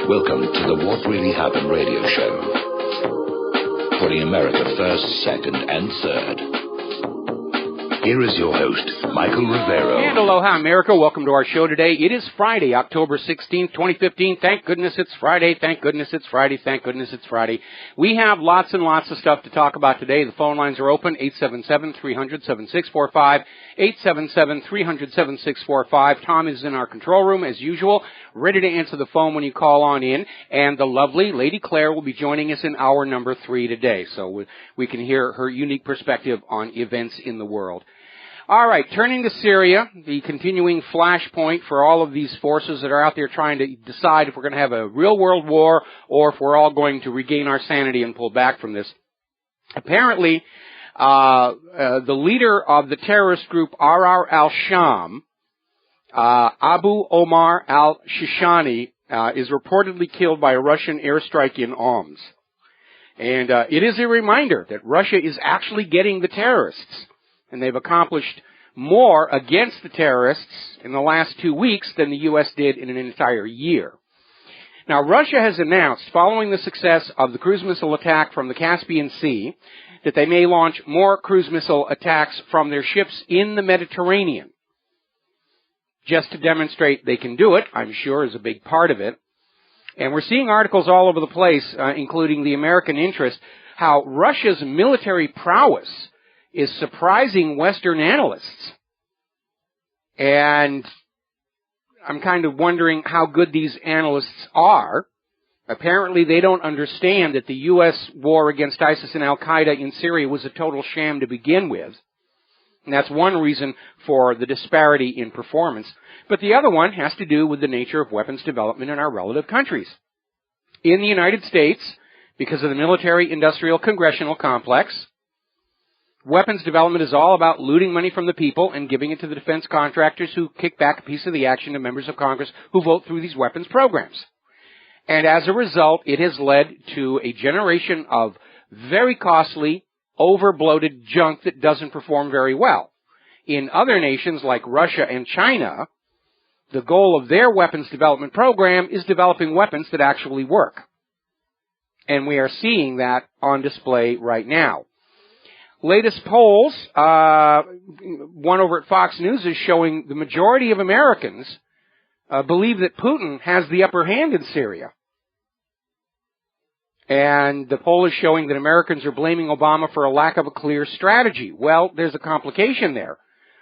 Welcome to the What Really Happened radio show. Putting America first, second, and third. Here is your host, Michael Rivero. And aloha, America. Welcome to our show today. It is Friday, October 16th, 2015. Thank goodness it's Friday. Thank goodness it's Friday. Thank goodness it's Friday. We have lots and lots of stuff to talk about today. The phone lines are open, 877-300-7645, 877-300-7645. Tom is in our control room, as usual, ready to answer the phone when you call on in. And the lovely Lady Claire will be joining us in hour number 3 today, so we can hear her unique perspective on events in the world. All right, turning to Syria, the continuing flashpoint for all of these forces that are out there trying to decide if we're going to have a real world war or if we're all going to regain our sanity and pull back from this. Apparently, the leader of the terrorist group Ahrar al-Sham, Abu Omar al-Shishani, is reportedly killed by a Russian airstrike in Homs. And it is a reminder that Russia is actually getting the terrorists. And they've accomplished more against the terrorists in the last 2 weeks than the U.S. did in an entire year. Now, Russia has announced, following the success of the cruise missile attack from the Caspian Sea, that they may launch more cruise missile attacks from their ships in the Mediterranean. Just to demonstrate they can do it, I'm sure, is a big part of it. And we're seeing articles all over the place, including the American interest, how Russia's military prowess is surprising Western analysts. And I'm kind of wondering how good these analysts are. Apparently they don't understand that the U.S. war against ISIS and Al-Qaeda in Syria was a total sham to begin with. And that's one reason for the disparity in performance. But the other one has to do with the nature of weapons development in our relative countries. In the United States, because of the military-industrial congressional complex, weapons development is all about looting money from the people and giving it to the defense contractors who kick back a piece of the action to members of Congress who vote through these weapons programs. And as a result, it has led to a generation of very costly, over-bloated junk that doesn't perform very well. In other nations like Russia and China, the goal of their weapons development program is developing weapons that actually work. And we are seeing that on display right now. Latest polls, one over at Fox News is showing the majority of Americans believe that Putin has the upper hand in Syria. And the poll is showing that Americans are blaming Obama for a lack of a clear strategy. Well, there's a complication there.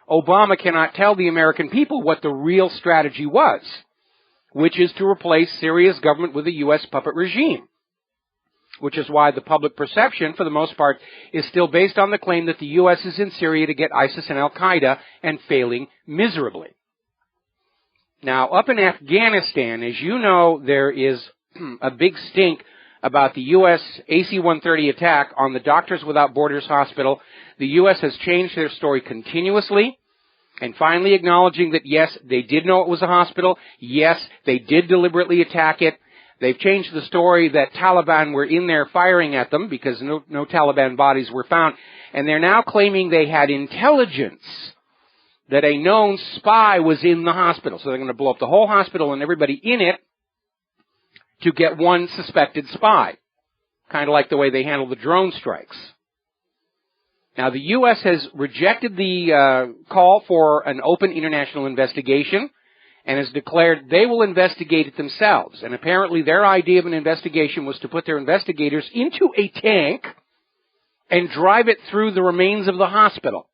Obama cannot tell the American people what the real strategy was, which is to replace Syria's government with a U.S. puppet regime. Which is why the public perception, for the most part, is still based on the claim that the U.S. is in Syria to get ISIS and Al-Qaeda and failing miserably. Now, up in Afghanistan, as you know, there is a big stink about the U.S. AC-130 attack on the Doctors Without Borders hospital. The U.S. has changed their story continuously and finally acknowledging that, yes, they did know it was a hospital. Yes, they did deliberately attack it. They've changed the story that Taliban were in there firing at them because no Taliban bodies were found. And they're now claiming they had intelligence that a known spy was in the hospital. So they're going to blow up the whole hospital and everybody in it to get one suspected spy. Kind of like the way they handled the drone strikes. Now, the U.S. has rejected the call for an open international investigation and has declared they will investigate it themselves. And apparently their idea of an investigation was to put their investigators into a tank and drive it through the remains of the hospital,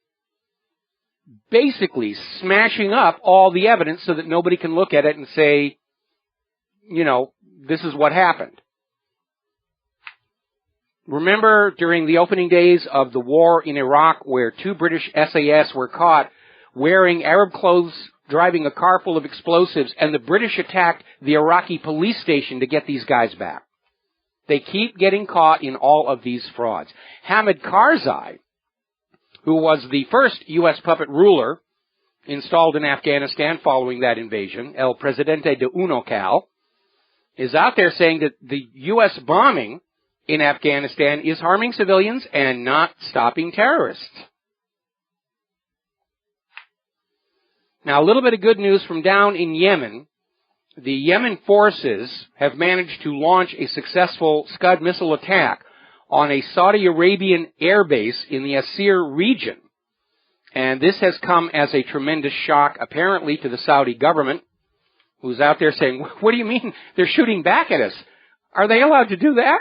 basically smashing up all the evidence so that nobody can look at it and say, you know, this is what happened. Remember during the opening days of the war in Iraq where 2 British SAS were caught wearing Arab clothes, driving a car full of explosives, and the British attacked the Iraqi police station to get these guys back. They keep getting caught in all of these frauds. Hamid Karzai, who was the first U.S. puppet ruler installed in Afghanistan following that invasion, El Presidente de Unocal, is out there saying that the U.S. bombing in Afghanistan is harming civilians and not stopping terrorists. Now, a little bit of good news from down in Yemen. the Yemen forces have managed to launch a successful Scud missile attack on a Saudi Arabian airbase in the Asir region. And this has come as a tremendous shock, apparently, to the Saudi government, who's out there saying, what do you mean they're shooting back at us? Are they allowed to do that?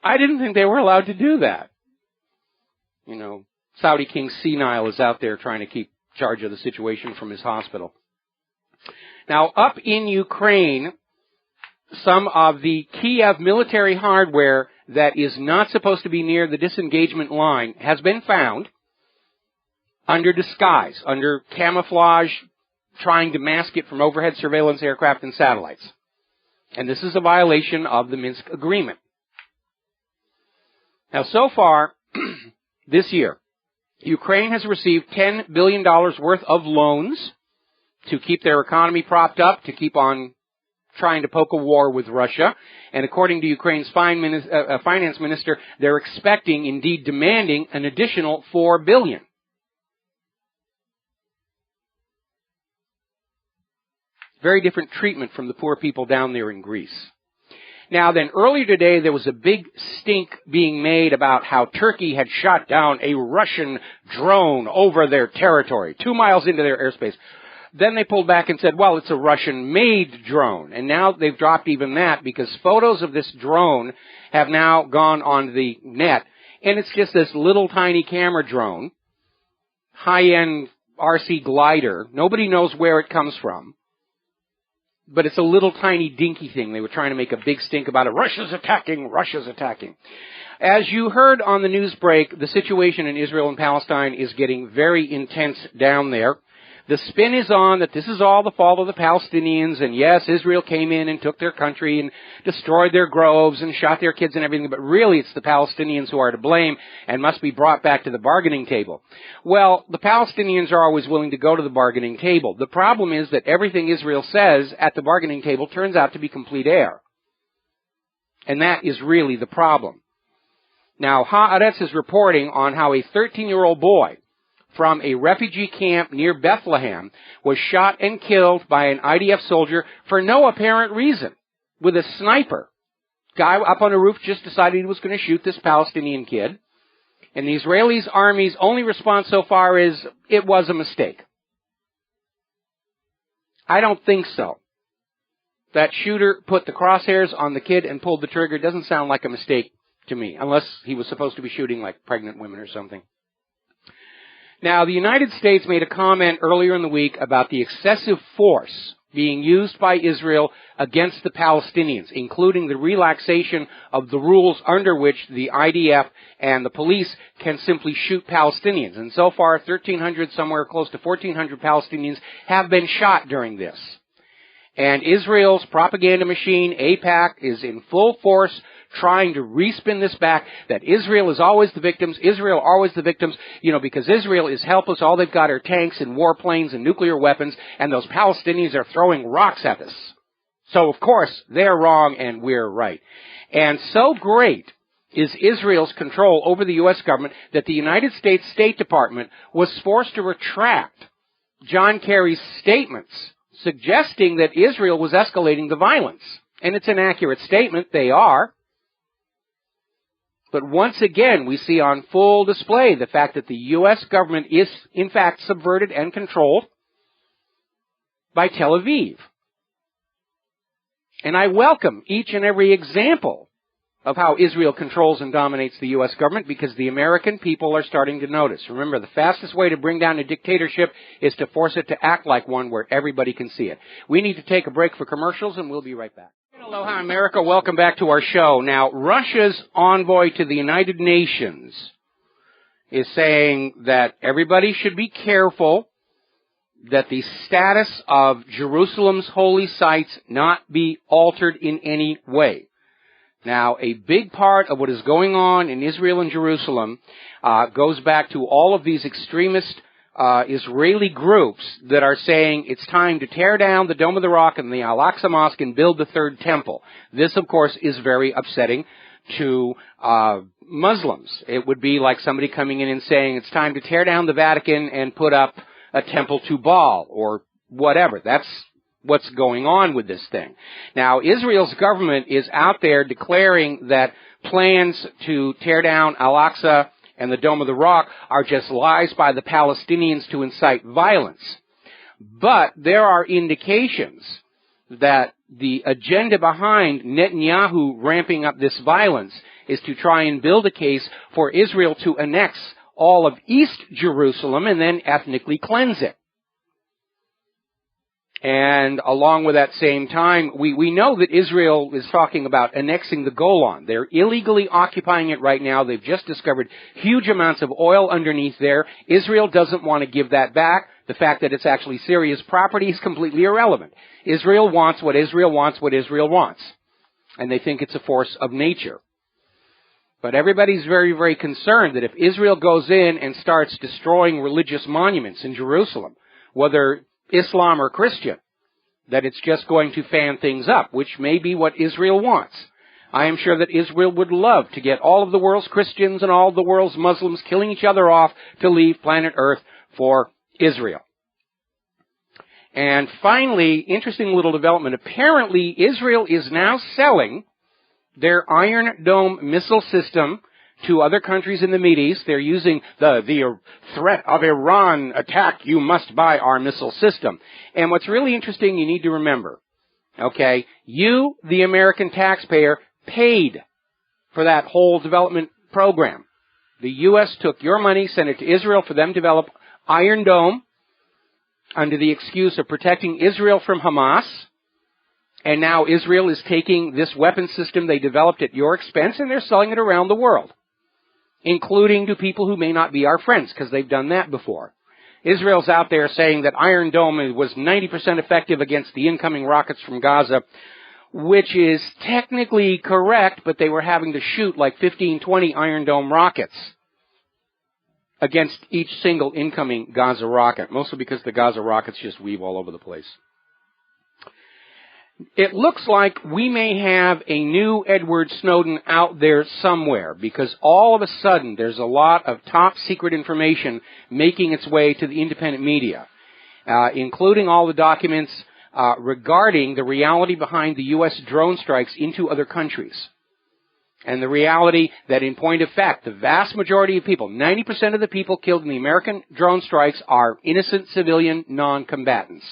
I didn't think they were allowed to do that. You know, Saudi King Senile is out there trying to keep charge of the situation from his hospital. Now, up in Ukraine, some of the Kiev military hardware that is not supposed to be near the disengagement line has been found under disguise, under camouflage, trying to mask it from overhead surveillance aircraft and satellites. And this is a violation of the Minsk Agreement. Now, so far, this year, Ukraine has received $10 billion worth of loans to keep their economy propped up, to keep on trying to poke a war with Russia. And according to Ukraine's finance minister, they're expecting, indeed demanding, an additional $4 billion. Very different treatment from the poor people down there in Greece. Now then, earlier today there was a big stink being made about how Turkey had shot down a Russian drone over their territory, 2 miles into their airspace. Then they pulled back and said, well, it's a Russian-made drone. And now they've dropped even that because photos of this drone have now gone on the net. And it's just this little tiny camera drone, high-end RC glider. Nobody knows where it comes from. But it's a little tiny dinky thing. They were trying to make a big stink about it. Russia's attacking, Russia's attacking. As you heard on the news break, the situation in Israel and Palestine is getting very intense down there. The spin is on that this is all the fault of the Palestinians, and yes, Israel came in and took their country and destroyed their groves and shot their kids and everything, but really it's the Palestinians who are to blame and must be brought back to the bargaining table. Well, the Palestinians are always willing to go to the bargaining table. The problem is that everything Israel says at the bargaining table turns out to be complete air. And that is really the problem. Now, Haaretz is reporting on how a 13-year-old boy from a refugee camp near Bethlehem was shot and killed by an IDF soldier for no apparent reason, with a sniper. Guy up on a roof just decided he was going to shoot this Palestinian kid. And the Israeli army's only response so far is, it was a mistake. I don't think so. That shooter put the crosshairs on the kid and pulled the trigger. It doesn't sound like a mistake to me, unless he was supposed to be shooting like pregnant women or something. Now, the United States made a comment earlier in the week about the excessive force being used by Israel against the Palestinians, including the relaxation of the rules under which the IDF and the police can simply shoot Palestinians. And so far, 1,300, somewhere close to 1,400 Palestinians have been shot during this. And Israel's propaganda machine, AIPAC, is in full force trying to respin this back, that Israel is always the victims, Israel always the victims, because Israel is helpless. All they've got are tanks and warplanes and nuclear weapons, and those Palestinians are throwing rocks at us. So, of course, they're wrong and we're right. And so great is Israel's control over the U.S. government that the United States State Department was forced to retract John Kerry's statements suggesting that Israel was escalating the violence. And it's an accurate statement. They are. But once again, we see on full display the fact that the U.S. government is, in fact, subverted and controlled by Tel Aviv. And I welcome each and every example of how Israel controls and dominates the U.S. government, because the American people are starting to notice. Remember, the fastest way to bring down a dictatorship is to force it to act like one where everybody can see it. We need to take a break for commercials, and we'll be right back. Aloha, America. Welcome back to our show. Now, Russia's envoy to the United Nations is saying that everybody should be careful that the status of Jerusalem's holy sites not be altered in any way. Now, a big part of what is going on in Israel and Jerusalem goes back to all of these extremist Israeli groups that are saying it's time to tear down the Dome of the Rock and the Al-Aqsa Mosque and build the third temple. This, of course, is very upsetting to Muslims. It would be like somebody coming in and saying it's time to tear down the Vatican and put up a temple to Baal or whatever. That's what's going on with this thing. Now, Israel's government is out there declaring that plans to tear down Al-Aqsa and the Dome of the Rock are just lies by the Palestinians to incite violence. But there are indications that the agenda behind Netanyahu ramping up this violence is to try and build a case for Israel to annex all of East Jerusalem and then ethnically cleanse it. And along with that same time, we know that Israel is talking about annexing the Golan. They're illegally occupying it right now. They've just discovered huge amounts of oil underneath there. Israel doesn't want to give that back. The fact that it's actually Syria's property is completely irrelevant. Israel wants what Israel wants, what Israel wants. And they think it's a force of nature. But everybody's very, very concerned that if Israel goes in and starts destroying religious monuments in Jerusalem, whether Islam or Christian, that it's just going to fan things up, which may be what Israel wants. I am sure that Israel would love to get all of the world's Christians and all of the world's Muslims killing each other off to leave planet Earth for Israel. And finally, interesting little development. Apparently, Israel is now selling their Iron Dome missile system to other countries in the Mideast. They're using the threat of Iran attack, you must buy our missile system. And what's really interesting, you need to remember, okay, you, the American taxpayer, paid for that whole development program. The U.S. took your money, sent it to Israel for them to develop Iron Dome under the excuse of protecting Israel from Hamas. And now Israel is taking this weapon system they developed at your expense and they're selling it around the world, including to people who may not be our friends, because they've done that before. Israel's out there saying that Iron Dome was 90% effective against the incoming rockets from Gaza, which is technically correct, but they were having to shoot like 15, 20 Iron Dome rockets against each single incoming Gaza rocket, mostly because the Gaza rockets just weave all over the place. It looks like we may have a new Edward Snowden out there somewhere, because all of a sudden there's a lot of top secret information making its way to the independent media, including all the documents regarding the reality behind the U.S. drone strikes into other countries. And the reality that, in point of fact, the vast majority of people, 90% of the people killed in the American drone strikes are innocent civilian non-combatants.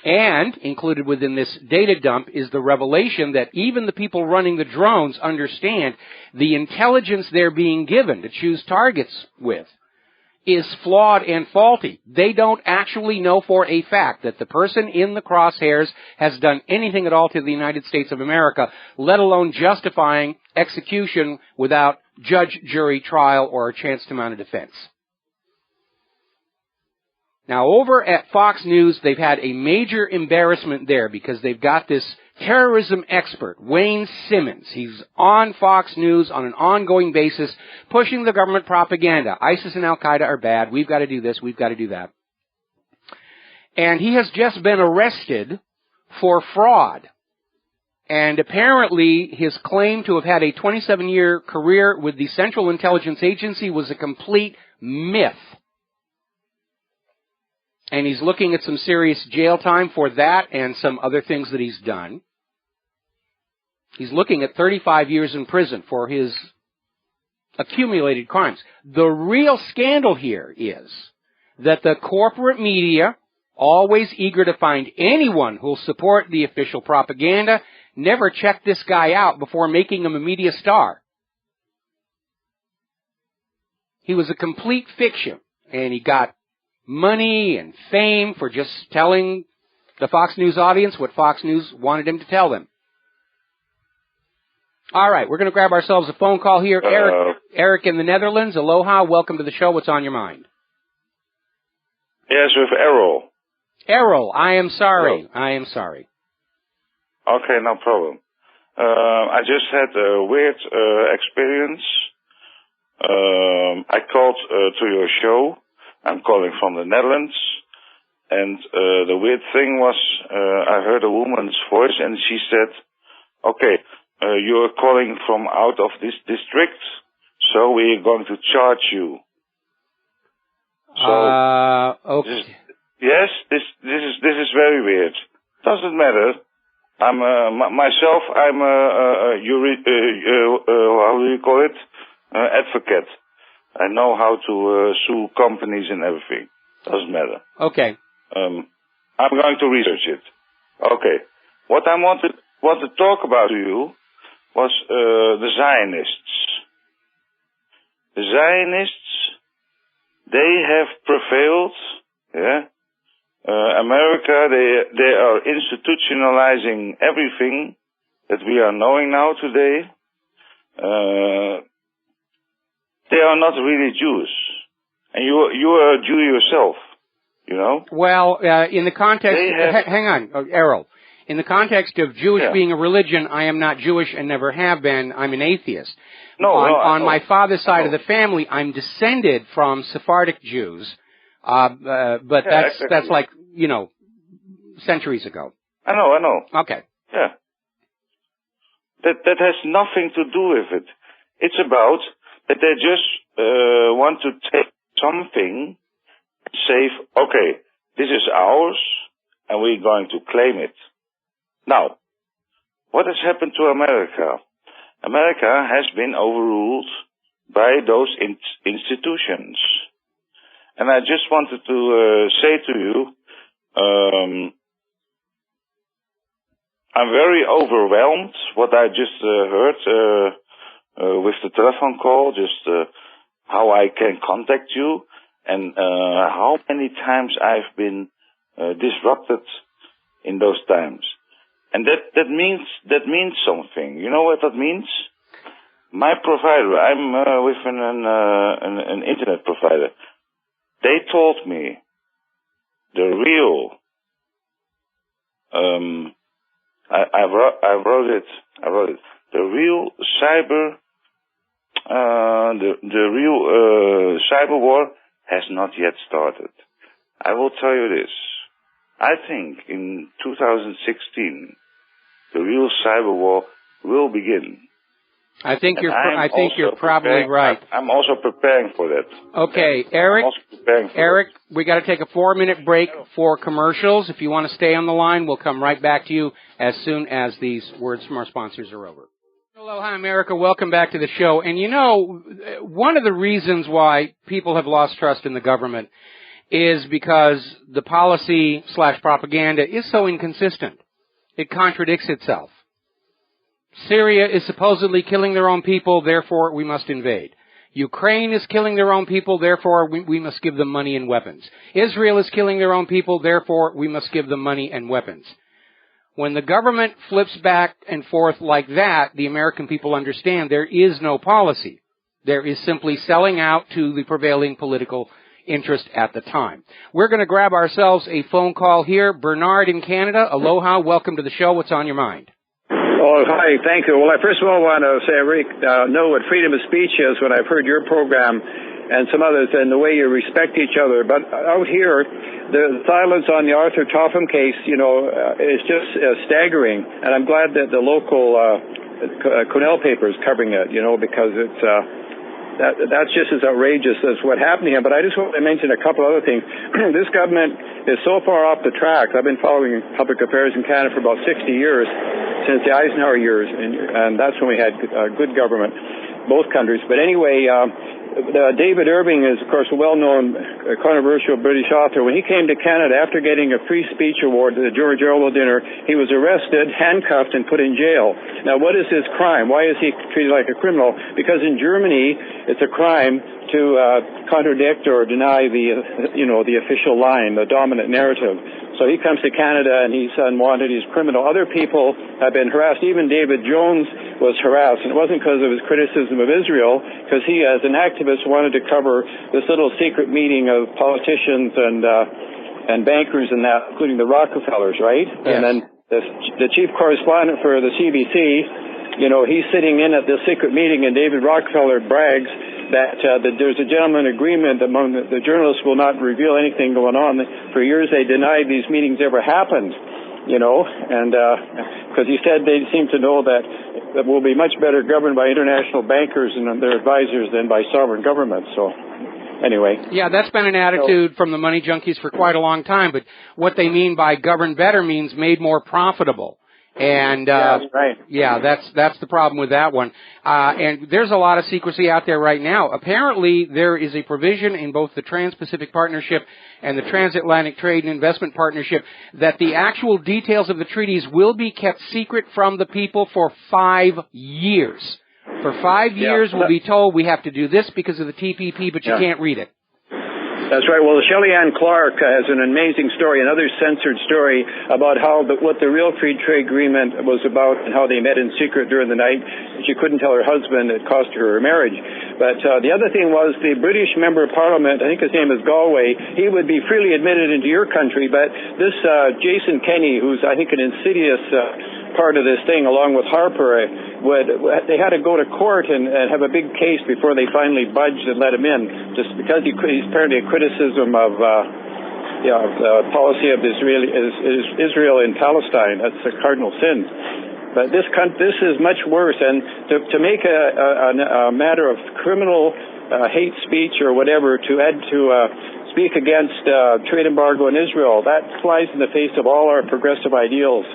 And included within this data dump is the revelation that even the people running the drones understand the intelligence they're being given to choose targets with is flawed and faulty. They don't actually know for a fact that the person in the crosshairs has done anything at all to the United States of America, let alone justifying execution without judge, jury, trial, or a chance to mount a defense. Now, over at Fox News, they've had a major embarrassment there because they've got this terrorism expert, Wayne Simmons. He's on Fox News on an ongoing basis, pushing the government propaganda. ISIS and Al-Qaeda are bad. We've got to do this. We've got to do that. And he has just been arrested for fraud. And apparently, his claim to have had a 27-year career with the Central Intelligence Agency was a complete myth. And he's looking at some serious jail time for that and some other things that he's done. He's looking at 35 years in prison for his accumulated crimes. The real scandal here is that the corporate media, always eager to find anyone who'll support the official propaganda, never checked this guy out before making him a media star. He was a complete fiction, and he got money and fame for just telling the Fox News audience what Fox News wanted him to tell them. All right, we're going to grab ourselves a phone call here. Eric in the Netherlands. Aloha, welcome to the show. What's on your mind? Yes, with Errol. Errol, I am sorry. Hello. I am sorry. Okay, no problem. I just had a weird experience. I called to your show. I'm calling from the Netherlands, and the weird thing was I heard a woman's voice, and she said, okay, you're calling from out of this district, so we're going to charge you. So, okay. this is very weird. Doesn't matter. I'm myself. I'm how do you call it? Advocate. I know how to sue companies and everything. Doesn't matter. Okay. I'm going to research it. Okay. What I want to talk about to you was the Zionists. The Zionists, they have prevailed. Yeah. America, they are institutionalizing everything that we are knowing now today. They are not really Jews, and you are a Jew yourself, you know. Well, in the context, hang on, Errol. In the context of Jewish being a religion, I am not Jewish and never have been. I'm an atheist. On my father's side of the family, I'm descended from Sephardic Jews, but that's like, you know, centuries ago. I know. Okay. Yeah. That has nothing to do with it. It's about that they just want to take something, say, okay, this is ours, and we're going to claim it. Now, what has happened to America? America has been overruled by those institutions. And I just wanted to say to you, I'm very overwhelmed what I just heard with the telephone call, just how I can contact you and how many times I've been disrupted in those times. And that means something. You know what that means? My provider, I'm with an internet provider. They told me the real. I wrote it. The real cyber. The real cyber war has not yet started. I will tell you this. I think in 2016, the real cyber war will begin. I think you're probably right. I'm also preparing for that. Okay, Eric, we got to take a 4-minute break for commercials. If you want to stay on the line, we'll come right back to you as soon as these words from our sponsors are over. Hello, hi, America. Welcome back to the show. And you know, one of the reasons why people have lost trust in the government is because the policy/propaganda is so inconsistent. It contradicts itself. Syria is supposedly killing their own people, therefore we must invade. Ukraine is killing their own people, therefore we must give them money and weapons. Israel is killing their own people, therefore we must give them money and weapons. When the government flips back and forth like that, the American people understand there is no policy. There is simply selling out to the prevailing political interest at the time. We're going to grab ourselves a phone call here. Bernard in Canada, aloha, welcome to the show. What's on your mind? Oh, hi, thank you. Well, I first of all want to say I really know what freedom of speech is when I've heard your program and some others and the way you respect each other. But out here, the silence on the Arthur Topham case, you know, is just staggering. And I'm glad that the local Cornell paper is covering it, you know, because it's that's just as outrageous as what happened to him. But I just want to mention a couple other things. This government is so far off the track. I've been following public affairs in Canada for about 60 years, since the Eisenhower years, and that's when we had good government, both countries. But anyway, David Irving is, of course, a well-known, controversial British author. When he came to Canada after getting a free speech award at the George Orwell dinner, he was arrested, handcuffed, and put in jail. Now, what is his crime? Why is he treated like a criminal? Because in Germany, it's a crime to contradict or deny the official line, the dominant narrative. So he comes to Canada and he's unwanted, he's criminal. Other people have been harassed. Even David Jones was harassed, and it wasn't because of his criticism of Israel, because he, as an activist, wanted to cover this little secret meeting of politicians and bankers and that, including the Rockefellers, right? Yes. And then the chief correspondent for the CBC, you know, he's sitting in at this secret meeting, and David Rockefeller brags that there's a gentleman agreement among the journalists will not reveal anything going on. For years they denied these meetings ever happened, you know, and because he said they seem to know that we'll be much better governed by international bankers and their advisors than by sovereign governments. So anyway. Yeah, that's been an attitude from the money junkies for quite a long time, but what they mean by govern better means made more profitable. And that's right. Yeah, that's the problem with that one. And there's a lot of secrecy out there right now. Apparently, there is a provision in both the Trans-Pacific Partnership and the Transatlantic Trade and Investment Partnership that the actual details of the treaties will be kept secret from the people for 5 years. For 5 years, we'll be told we have to do this because of the TPP, but you can't read it. That's right. Well, Shelley Ann Clark has an amazing story, another censored story about what the real free trade agreement was about and how they met in secret during the night. She couldn't tell her husband. It cost her her marriage. But the other thing was the British member of Parliament, I think his name is Galway, he would be freely admitted into your country. But this Jason Kenney, who's I think an insidious part of this thing, along with Harper, they had to go to court and have a big case before they finally budged and let him in, just because he's apparently a criticism of the policy of Israel in Palestine. That's a cardinal sin. But this is much worse, and to make a matter of criminal hate speech or whatever to speak against trade embargo in Israel, that flies in the face of all our progressive ideals.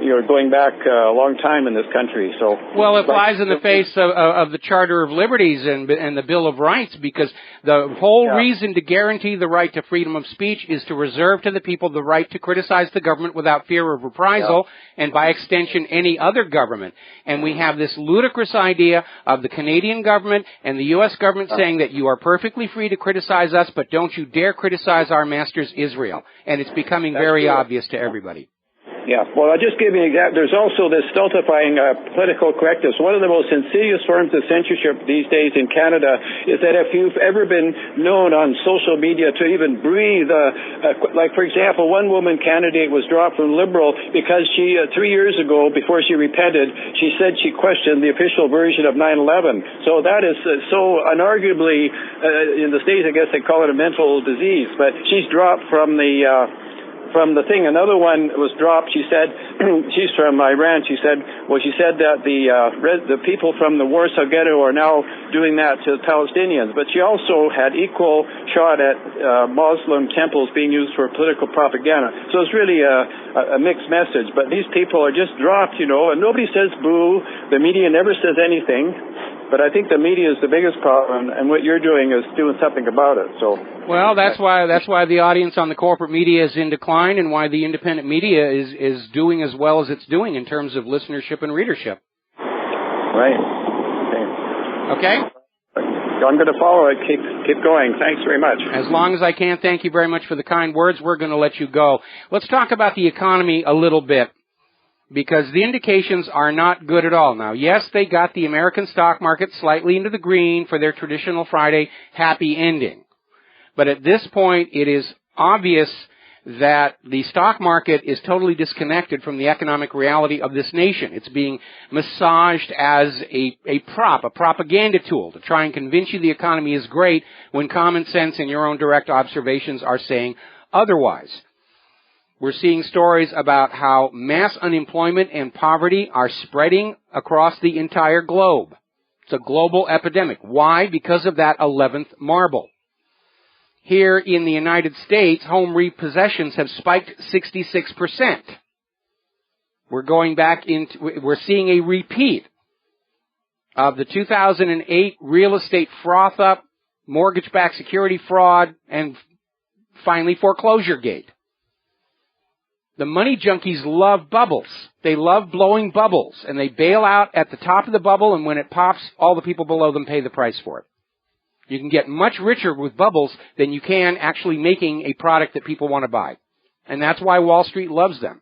You're going back a long time in this country. So well, it flies in the face of the Charter of Liberties and the Bill of Rights, because the whole reason to guarantee the right to freedom of speech is to reserve to the people the right to criticize the government without fear of reprisal, and by extension any other government. And we have this ludicrous idea of the Canadian government and the U.S. government saying that you are perfectly free to criticize us, but don't you dare criticize our masters Israel. And it's becoming very obvious to everybody. Yeah, well, I'll just give you an example. There's also this stultifying political correctness. One of the most insidious forms of censorship these days in Canada is that if you've ever been known on social media to even breathe, like, for example, one woman candidate was dropped from Liberal because she, 3 years ago, before she repented, she said she questioned the official version of 9/11. So that is so unarguably, in the States, I guess they call it a mental disease, but she's dropped from the thing. Another one was dropped. She said, she's from Iran. She said that the people from the Warsaw Ghetto are now doing that to Palestinians. But she also had equal shot at Muslim temples being used for political propaganda. So it's really a mixed message. But these people are just dropped, and nobody says boo. The media never says anything. But I think the media is the biggest problem, and what you're doing is doing something about it. So, well, that's why the audience on the corporate media is in decline, and why the independent media is doing as well as it's doing in terms of listenership and readership. Right. Okay. I'm going to follow it. Keep going. Thanks very much. As long as I can, thank you very much for the kind words. We're going to let you go. Let's talk about the economy a little bit, because the indications are not good at all. Now, yes, they got the American stock market slightly into the green for their traditional Friday happy ending. But at this point, it is obvious that the stock market is totally disconnected from the economic reality of this nation. It's being massaged as a propaganda tool to try and convince you the economy is great when common sense and your own direct observations are saying otherwise. We're seeing stories about how mass unemployment and poverty are spreading across the entire globe. It's a global epidemic. Why? Because of that 11th marble. Here in the United States, home repossessions have spiked 66%. We're seeing a repeat of the 2008 real estate froth up, mortgage-backed security fraud, and finally foreclosure gate. The money junkies love bubbles. They love blowing bubbles, and they bail out at the top of the bubble, and when it pops, all the people below them pay the price for it. You can get much richer with bubbles than you can actually making a product that people want to buy. And that's why Wall Street loves them.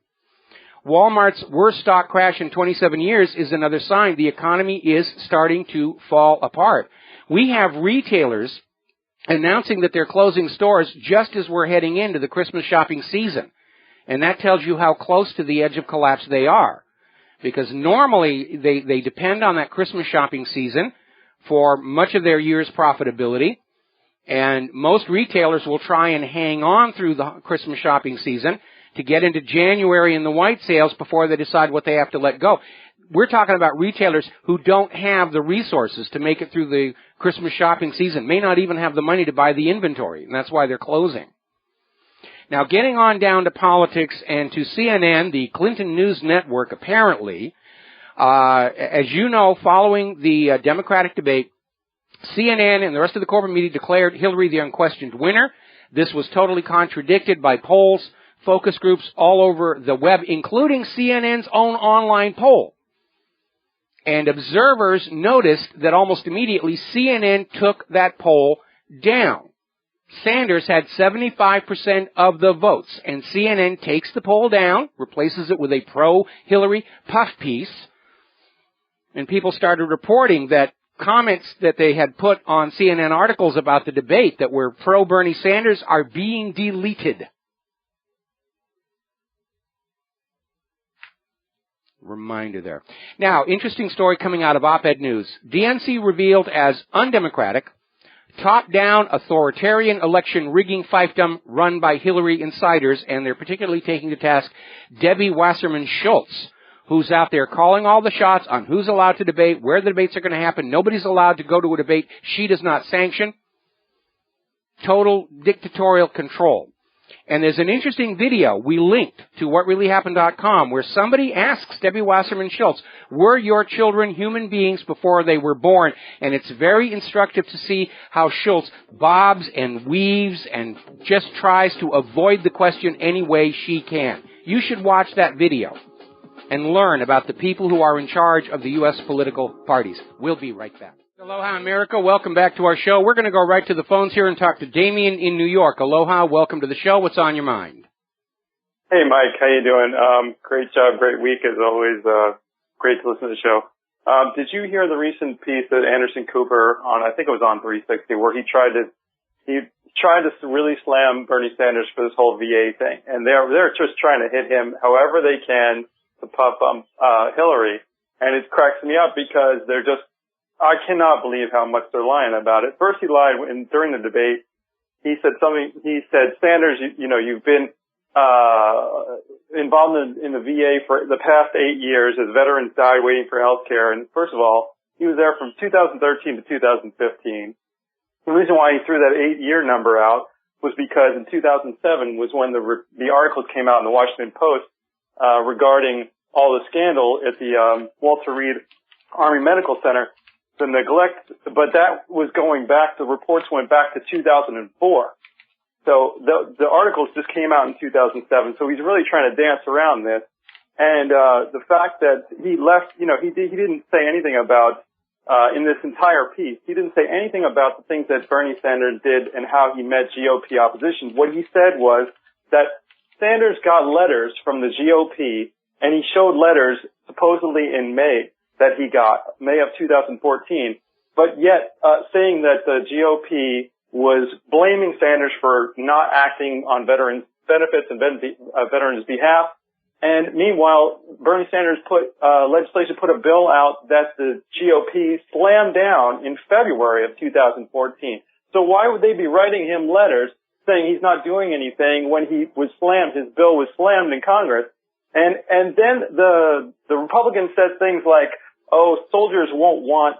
Walmart's worst stock crash in 27 years is another sign the economy is starting to fall apart. We have retailers announcing that they're closing stores just as we're heading into the Christmas shopping season. And that tells you how close to the edge of collapse they are. Because normally they depend on that Christmas shopping season for much of their year's profitability. And most retailers will try and hang on through the Christmas shopping season to get into January in the white sales before they decide what they have to let go. We're talking about retailers who don't have the resources to make it through the Christmas shopping season, may not even have the money to buy the inventory, and that's why they're closing. Now, getting on down to politics and to CNN, the Clinton News Network, apparently, as you know, following the Democratic debate, CNN and the rest of the corporate media declared Hillary the unquestioned winner. This was totally contradicted by polls, focus groups all over the web, including CNN's own online poll. And observers noticed that almost immediately CNN took that poll down. Sanders had 75% of the votes, and CNN takes the poll down, replaces it with a pro-Hillary puff piece, and people started reporting that comments that they had put on CNN articles about the debate that were pro-Bernie Sanders are being deleted. Reminder there. Now, interesting story coming out of Op-Ed News. DNC revealed as undemocratic, top-down authoritarian election rigging fiefdom run by Hillary insiders, and they're particularly taking to task Debbie Wasserman Schultz, who's out there calling all the shots on who's allowed to debate, where the debates are going to happen. Nobody's allowed to go to a debate she does not sanction. Total dictatorial control. And there's an interesting video we linked to WhatReallyHappened.com where somebody asks Debbie Wasserman Schultz, were your children human beings before they were born? And it's very instructive to see how Schultz bobs and weaves and just tries to avoid the question any way she can. You should watch that video and learn about the people who are in charge of the U.S. political parties. We'll be right back. Aloha, America. Welcome back to our show. We're going to go right to the phones here and talk to Damien in New York. Aloha. Welcome to the show. What's on your mind? Hey, Mike. How you doing? Great job. Great week, as always. Great to listen to the show. Did you hear the recent piece that Anderson Cooper on, I think it was on 360, where he tried to really slam Bernie Sanders for this whole VA thing. And they're just trying to hit him however they can to puff Hillary. And it cracks me up because I cannot believe how much they're lying about it. First, he lied during the debate. He said, Sanders, you've been involved in the VA for the past 8 years as veterans died waiting for health care. And first of all, he was there from 2013 to 2015. The reason why he threw that 8-year number out was because in 2007 was when the articles came out in the Washington Post regarding all the scandal at the Walter Reed Army Medical Center. The neglect, but that was going back, the reports went back to 2004. So the articles just came out in 2007, so he's really trying to dance around this. And the fact that he left, he didn't say anything about, in this entire piece, he didn't say anything about the things that Bernie Sanders did and how he met GOP opposition. What he said was that Sanders got letters from the GOP, and he showed letters supposedly in May that he got, May of 2014, but yet saying that the GOP was blaming Sanders for not acting on veterans' benefits and veterans' behalf. And meanwhile, Bernie Sanders put a bill out that the GOP slammed down in February of 2014. So why would they be writing him letters saying he's not doing anything when his bill was slammed in Congress? And then the Republicans said things like, soldiers won't want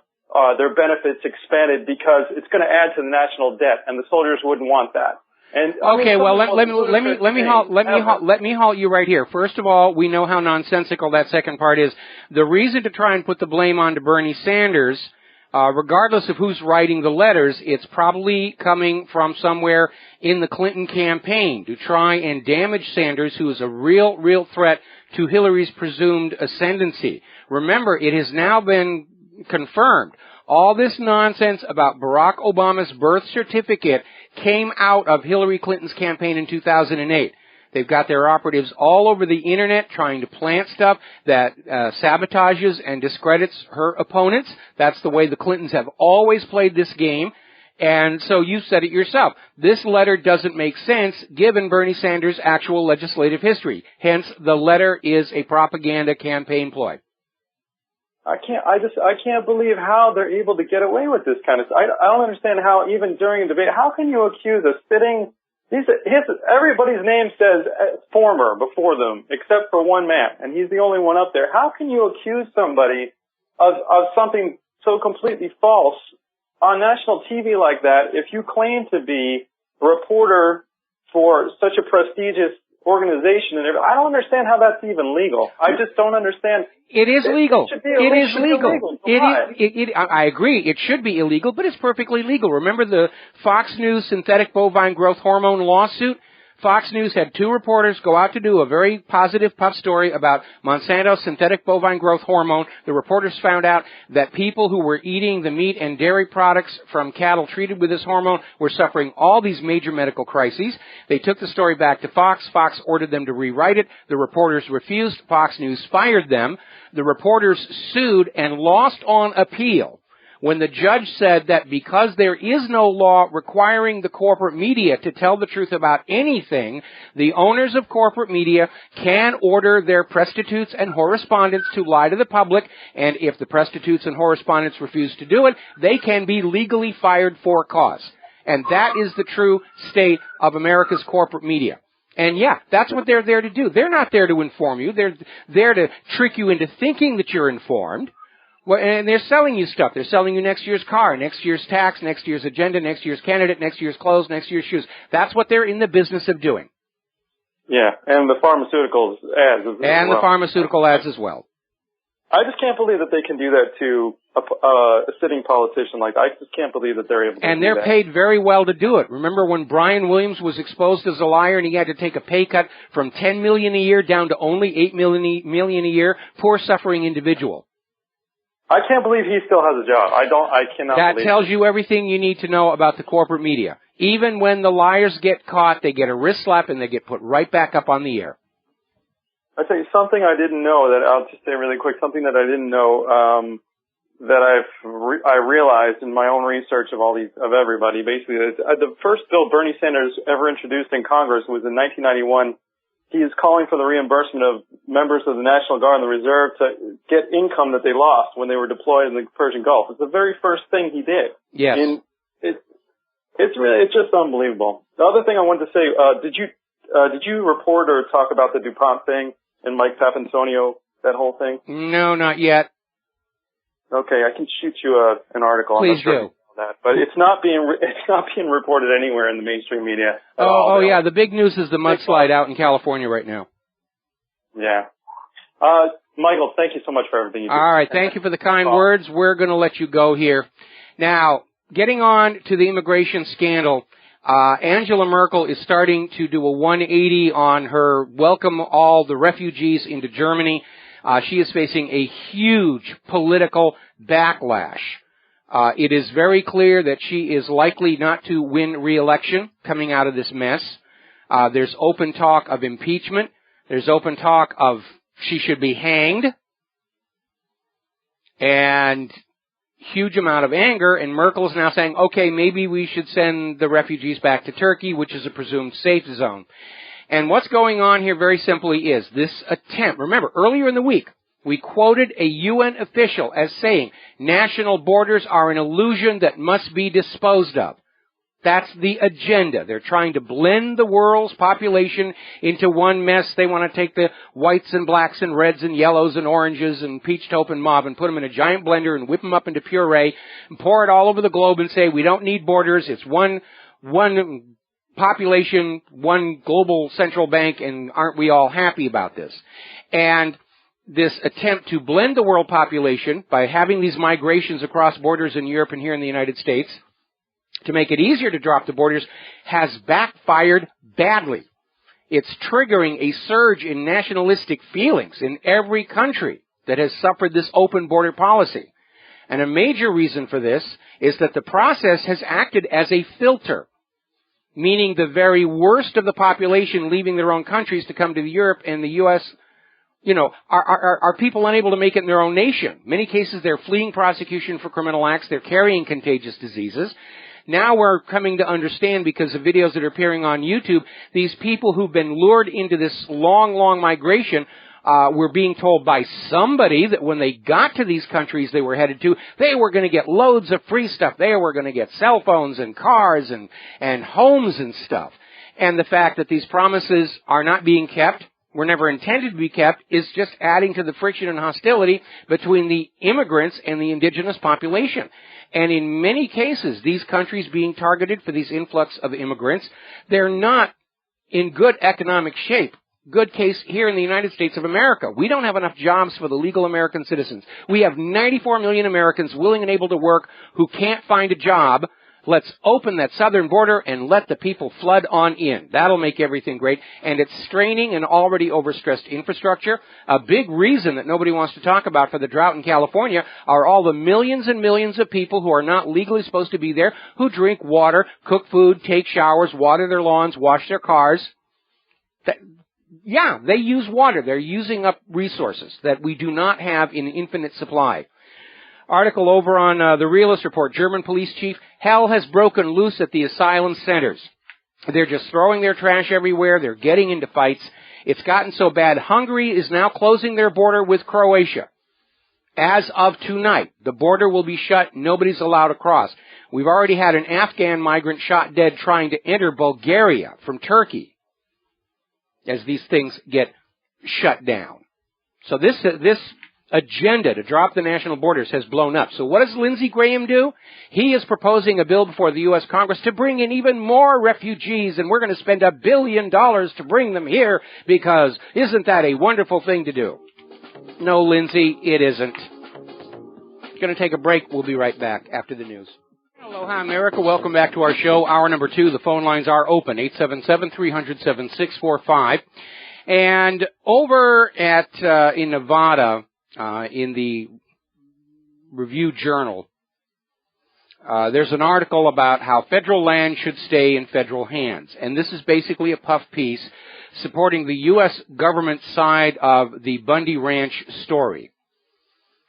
their benefits expanded because it's going to add to the national debt, and the soldiers wouldn't want that. And okay, well, let me halt you right here. First of all, we know how nonsensical that second part is. The reason to try and put the blame on to Bernie Sanders, regardless of who's writing the letters, it's probably coming from somewhere in the Clinton campaign to try and damage Sanders, who is a real threat to Hillary's presumed ascendancy. Remember, it has now been confirmed. All this nonsense about Barack Obama's birth certificate came out of Hillary Clinton's campaign in 2008. They've got their operatives all over the internet trying to plant stuff that sabotages and discredits her opponents. That's the way the Clintons have always played this game. And so you said it yourself. This letter doesn't make sense given Bernie Sanders' actual legislative history. Hence, the letter is a propaganda campaign ploy. I can't believe how they're able to get away with this kind of stuff. I don't understand how even during a debate, how can you accuse a sitting, everybody's name says former before them, except for one man, and he's the only one up there. How can you accuse somebody of something so completely false on national TV like that, if you claim to be a reporter for such a prestigious organization and everything, I don't understand how that's even legal. I just don't understand. It is legal. It is legal. I agree. It should be illegal, but it's perfectly legal. Remember the Fox News synthetic bovine growth hormone lawsuit? Fox News had 2 reporters go out to do a very positive puff story about Monsanto's synthetic bovine growth hormone. The reporters found out that people who were eating the meat and dairy products from cattle treated with this hormone were suffering all these major medical crises. They took the story back to Fox. Fox ordered them to rewrite it. The reporters refused. Fox News fired them. The reporters sued and lost on appeal when the judge said that because there is no law requiring the corporate media to tell the truth about anything, the owners of corporate media can order their prostitutes and correspondents to lie to the public, and if the prostitutes and correspondents refuse to do it, they can be legally fired for cause. And that is the true state of America's corporate media. And yeah, that's what they're there to do. They're not there to inform you. They're there to trick you into thinking that you're informed. Well, and they're selling you stuff. They're selling you next year's car, next year's tax, next year's agenda, next year's candidate, next year's clothes, next year's shoes. That's what they're in the business of doing. Yeah, and the pharmaceuticals ads as well. And the pharmaceutical ads as well. I just can't believe that they can do that to a sitting politician like that. I just can't believe that they're able to do that. And they're paid very well to do it. Remember when Brian Williams was exposed as a liar and he had to take a pay cut from $10 million a year down to only $8 million a year? Poor suffering individual. I can't believe he still has a job. I cannot believe that tells you everything you need to know about the corporate media. Even when the liars get caught, they get a wrist slap and they get put right back up on the air. I'll tell you something I didn't know that I'll just say really quick, something that I didn't know, that I realized in my own research of everybody. Basically, the first bill Bernie Sanders ever introduced in Congress was in 1991. He is calling for the reimbursement of members of the National Guard and the Reserve to get income that they lost when they were deployed in the Persian Gulf. It's the very first thing he did. Yes. It's just unbelievable. The other thing I wanted to say, did you report or talk about the DuPont thing and Mike Papantonio, that whole thing? No, not yet. Okay, I can shoot you an article. Please do. That, but it's not being reported anywhere in the mainstream media. Yeah, the big news is the mudslide out in California right now. Yeah. Michael, thank you so much for everything you do. All right, thank you for the kind words. We're going to let you go here. Now, getting on to the immigration scandal, Angela Merkel is starting to do a 180 on her welcome all the refugees into Germany. She is facing a huge political backlash. It is very clear that she is likely not to win re-election coming out of this mess. There's open talk of impeachment. There's open talk of she should be hanged. And huge amount of anger, and Merkel is now saying, okay, maybe we should send the refugees back to Turkey, which is a presumed safe zone. And what's going on here very simply is this attempt. Remember, earlier in the week, we quoted a UN official as saying, national borders are an illusion that must be disposed of. That's the agenda. They're trying to blend the world's population into one mess. They want to take the whites and blacks and reds and yellows and oranges and peach, taupe, and mauve and put them in a giant blender and whip them up into puree and pour it all over the globe and say, we don't need borders. It's one population, one global central bank, and aren't we all happy about this? And this attempt to blend the world population by having these migrations across borders in Europe and here in the United States to make it easier to drop the borders has backfired badly. It's triggering a surge in nationalistic feelings in every country that has suffered this open border policy. And a major reason for this is that the process has acted as a filter, meaning the very worst of the population leaving their own countries to come to Europe and the U.S., are people unable to make it in their own nation. In many cases, they're fleeing prosecution for criminal acts. They're carrying contagious diseases. Now we're coming to understand, because of videos that are appearing on YouTube, these people who've been lured into this long, long migration were being told by somebody that when they got to these countries they were headed to, they were going to get loads of free stuff. They were going to get cell phones and cars and homes and stuff. And the fact that these promises are not being kept, were never intended to be kept, is just adding to the friction and hostility between the immigrants and the indigenous population. And in many cases, these countries being targeted for these influx of immigrants, they're not in good economic shape. Good case here in the United States of America. We don't have enough jobs for the legal American citizens. We have 94 million Americans willing and able to work who can't find a job. Let's open that southern border and let the people flood on in. That'll make everything great. And it's straining an already overstressed infrastructure. A big reason that nobody wants to talk about for the drought in California are all the millions and millions of people who are not legally supposed to be there, who drink water, cook food, take showers, water their lawns, wash their cars. Yeah, they use water. They're using up resources that we do not have in infinite supply. Article over on the Realist Report. German police chief, hell has broken loose at the asylum centers. They're just throwing their trash everywhere. They're getting into fights. It's gotten so bad. Hungary is now closing their border with Croatia. As of tonight, the border will be shut. Nobody's allowed across. We've already had an Afghan migrant shot dead trying to enter Bulgaria from Turkey as these things get shut down. So this agenda to drop the national borders has blown up. So what does Lindsey Graham do? He is proposing a bill before the U.S. Congress to bring in even more refugees, and we're going to spend $1 billion to bring them here because isn't that a wonderful thing to do? No, Lindsey, it isn't. Going to take a break. We'll be right back after the news. Aloha, America. Welcome back to our show. Hour number 2. The phone lines are open, 877-300-7645. And over at in Nevada, in the Review Journal, there's an article about how federal land should stay in federal hands. And this is basically a puff piece supporting the U.S. government side of the Bundy Ranch story,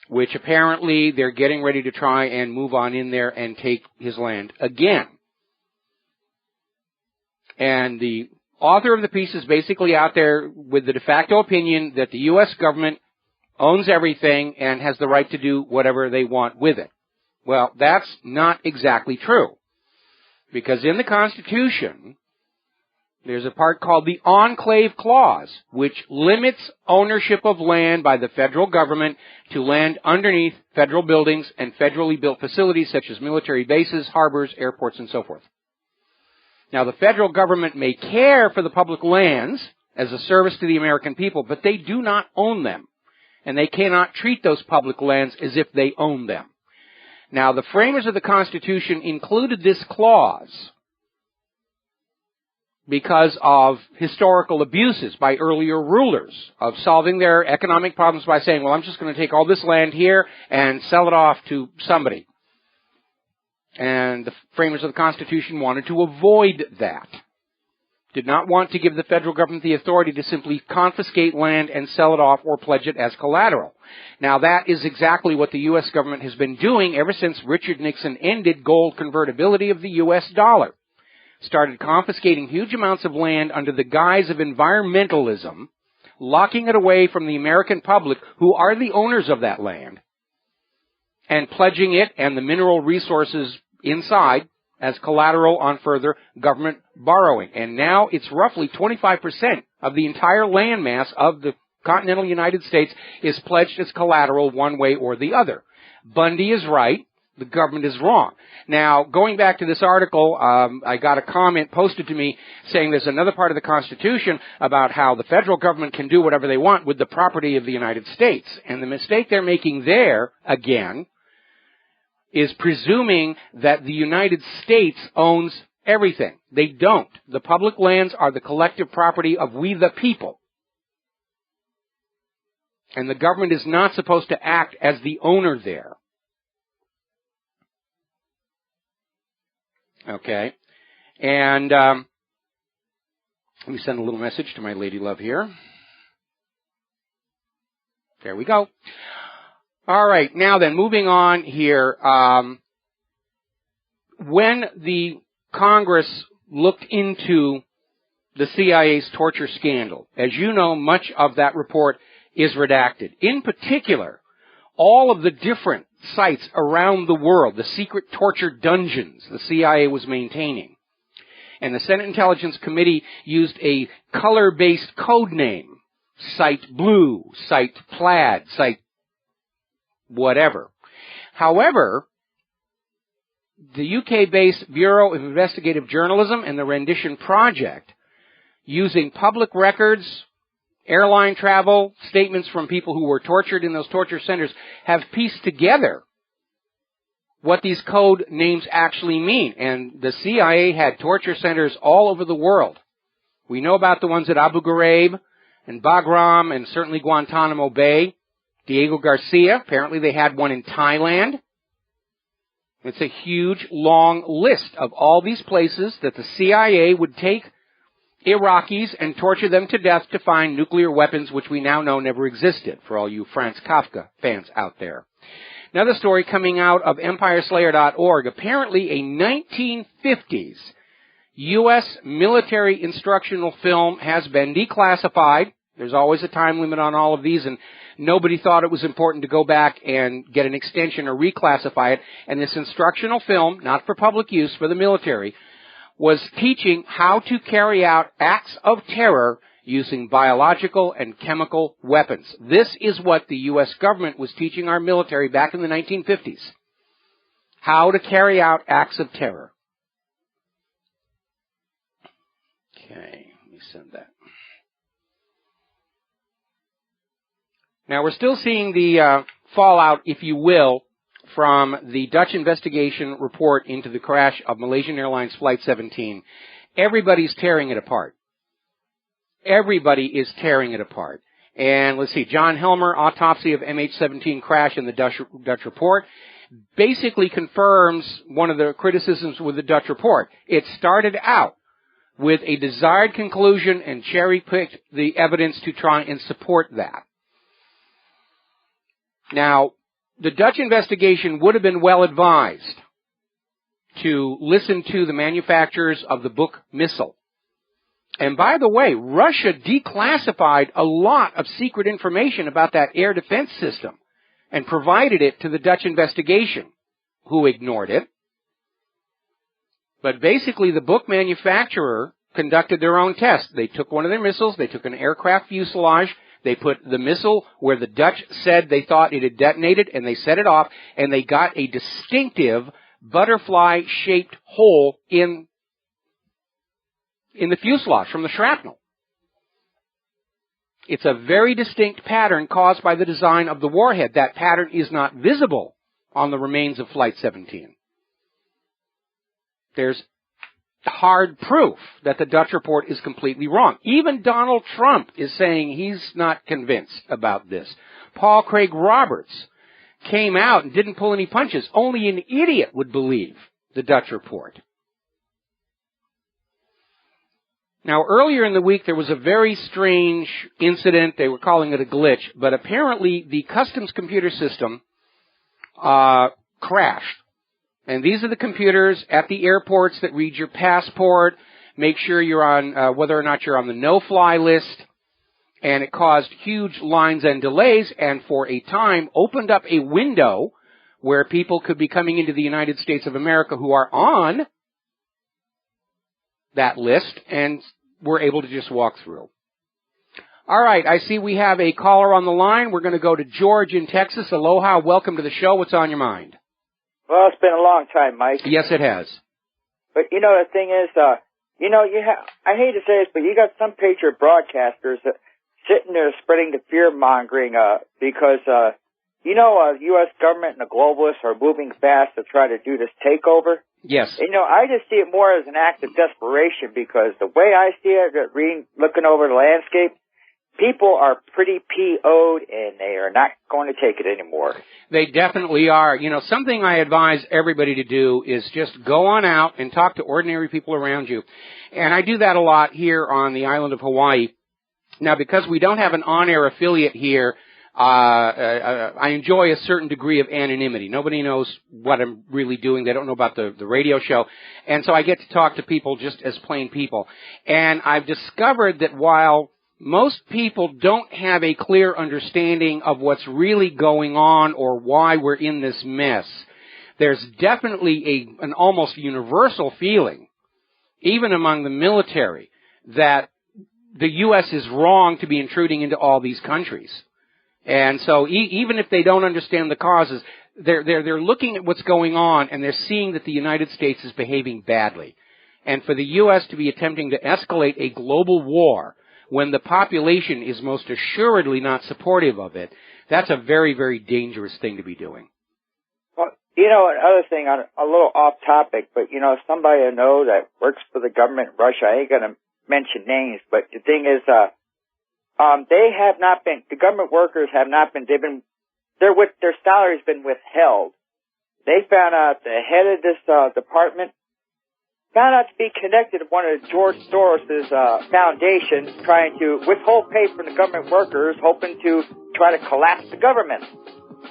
which apparently they're getting ready to try and move on in there and take his land again. And the author of the piece is basically out there with the de facto opinion that the U.S. government owns everything and has the right to do whatever they want with it. Well, that's not exactly true. Because in the Constitution, there's a part called the Enclave Clause, which limits ownership of land by the federal government to land underneath federal buildings and federally built facilities such as military bases, harbors, airports, and so forth. Now, the federal government may care for the public lands as a service to the American people, but they do not own them. And they cannot treat those public lands as if they own them. Now, the framers of the Constitution included this clause because of historical abuses by earlier rulers of solving their economic problems by saying, well, I'm just going to take all this land here and sell it off to somebody. And the framers of the Constitution wanted to avoid that. Did not want to give the federal government the authority to simply confiscate land and sell it off or pledge it as collateral. Now, that is exactly what the U.S. government has been doing ever since Richard Nixon ended gold convertibility of the U.S. dollar. Started confiscating huge amounts of land under the guise of environmentalism, locking it away from the American public, who are the owners of that land, and pledging it and the mineral resources inside as collateral on further government borrowing. And now it's roughly 25% of the entire landmass of the continental United States is pledged as collateral one way or the other. Bundy is right. The government is wrong. Now, going back to this article, I got a comment posted to me saying there's another part of the Constitution about how the federal government can do whatever they want with the property of the United States. And the mistake they're making there, again, is presuming that the United States owns everything. They don't. The public lands are the collective property of we the people. And the government is not supposed to act as the owner there. Okay. And let me send a little message to my lady love here. There we go. All right, now then, moving on here. When the Congress looked into the CIA's torture scandal, as you know, much of that report is redacted. In particular, all of the different sites around the world, the secret torture dungeons the CIA was maintaining. And the Senate Intelligence Committee used a color-based code name Site blue, site plaid, site whatever. However, the UK-based Bureau of Investigative Journalism and the Rendition Project, using public records, airline travel, statements from people who were tortured in those torture centers, have pieced together what these code names actually mean. And the CIA had torture centers all over the world. We know about the ones at Abu Ghraib and Bagram and certainly Guantanamo Bay. Diego Garcia, apparently they had one in Thailand. It's a huge, long list of all these places that the CIA would take Iraqis and torture them to death to find nuclear weapons, which we now know never existed, for all you Franz Kafka fans out there. Another story coming out of EmpireSlayer.org. Apparently a 1950s U.S. military instructional film has been declassified. There's always a time limit on all of these, and nobody thought it was important to go back and get an extension or reclassify it. And this instructional film, not for public use, for the military, was teaching how to carry out acts of terror using biological and chemical weapons. This is what the U.S. government was teaching our military back in the 1950s. How to carry out acts of terror. Okay, let me send that. Now, we're still seeing the fallout, if you will, from the Dutch investigation report into the crash of Malaysian Airlines Flight 17. Everybody's tearing it apart. Everybody is tearing it apart. And let's see, John Helmer, autopsy of MH17 crash in the Dutch report, basically confirms one of the criticisms with the Dutch report. It started out with a desired conclusion and cherry-picked the evidence to try and support that. Now, the Dutch investigation would have been well advised to listen to the manufacturers of the Buk missile. And by the way, Russia declassified a lot of secret information about that air defense system and provided it to the Dutch investigation, who ignored it. But basically, the Buk manufacturer conducted their own tests. They took one of their missiles, they took an aircraft fuselage, they put the missile where the Dutch said they thought it had detonated, and they set it off, and they got a distinctive butterfly-shaped hole in the fuselage from the shrapnel. It's a very distinct pattern caused by the design of the warhead. That pattern is not visible on the remains of Flight 17. There's hard proof that the Dutch report is completely wrong. Even Donald Trump is saying he's not convinced about this. Paul Craig Roberts came out and didn't pull any punches. Only an idiot would believe the Dutch report. Now, earlier in the week, there was a very strange incident. They were calling it a glitch, but apparently the customs computer system crashed. And these are the computers at the airports that read your passport, make sure you're on, whether or not you're on the no-fly list, and it caused huge lines and delays, and for a time opened up a window where people could be coming into the United States of America who are on that list and were able to just walk through. All right, I see we have a caller on the line. We're going to go to George in Texas. Aloha, welcome to the show. What's on your mind? Well, it's been a long time, Mike. Yes, it has. But, you know, the thing is, I hate to say this, but you got some patriot broadcasters that sitting there spreading the fear-mongering because, U.S. government and the globalists are moving fast to try to do this takeover. Yes. You know, I just see it more as an act of desperation because the way I see it, looking over the landscape, people are pretty PO'd and they are not going to take it anymore. They definitely are. You know, something I advise everybody to do is just go on out and talk to ordinary people around you. And I do that a lot here on the island of Hawaii. Now, because we don't have an on-air affiliate here, I enjoy a certain degree of anonymity. Nobody knows what I'm really doing. They don't know about the radio show. And so I get to talk to people just as plain people. And I've discovered that while most people don't have a clear understanding of what's really going on or why we're in this mess, there's definitely an almost universal feeling, even among the military, that the U.S. is wrong to be intruding into all these countries. And so even if they don't understand the causes, they're looking at what's going on, and they're seeing that the United States is behaving badly. And for the U.S. to be attempting to escalate a global war when the population is most assuredly not supportive of it, that's a very, very dangerous thing to be doing. Well, another thing, a little off topic, but, somebody I know that works for the government in Russia, I ain't going to mention names, but the thing is, the government workers have not been, their salary's been withheld. They found out the head of this department found out to be connected to one of George Soros's foundations, trying to withhold pay from the government workers, hoping to try to collapse the government.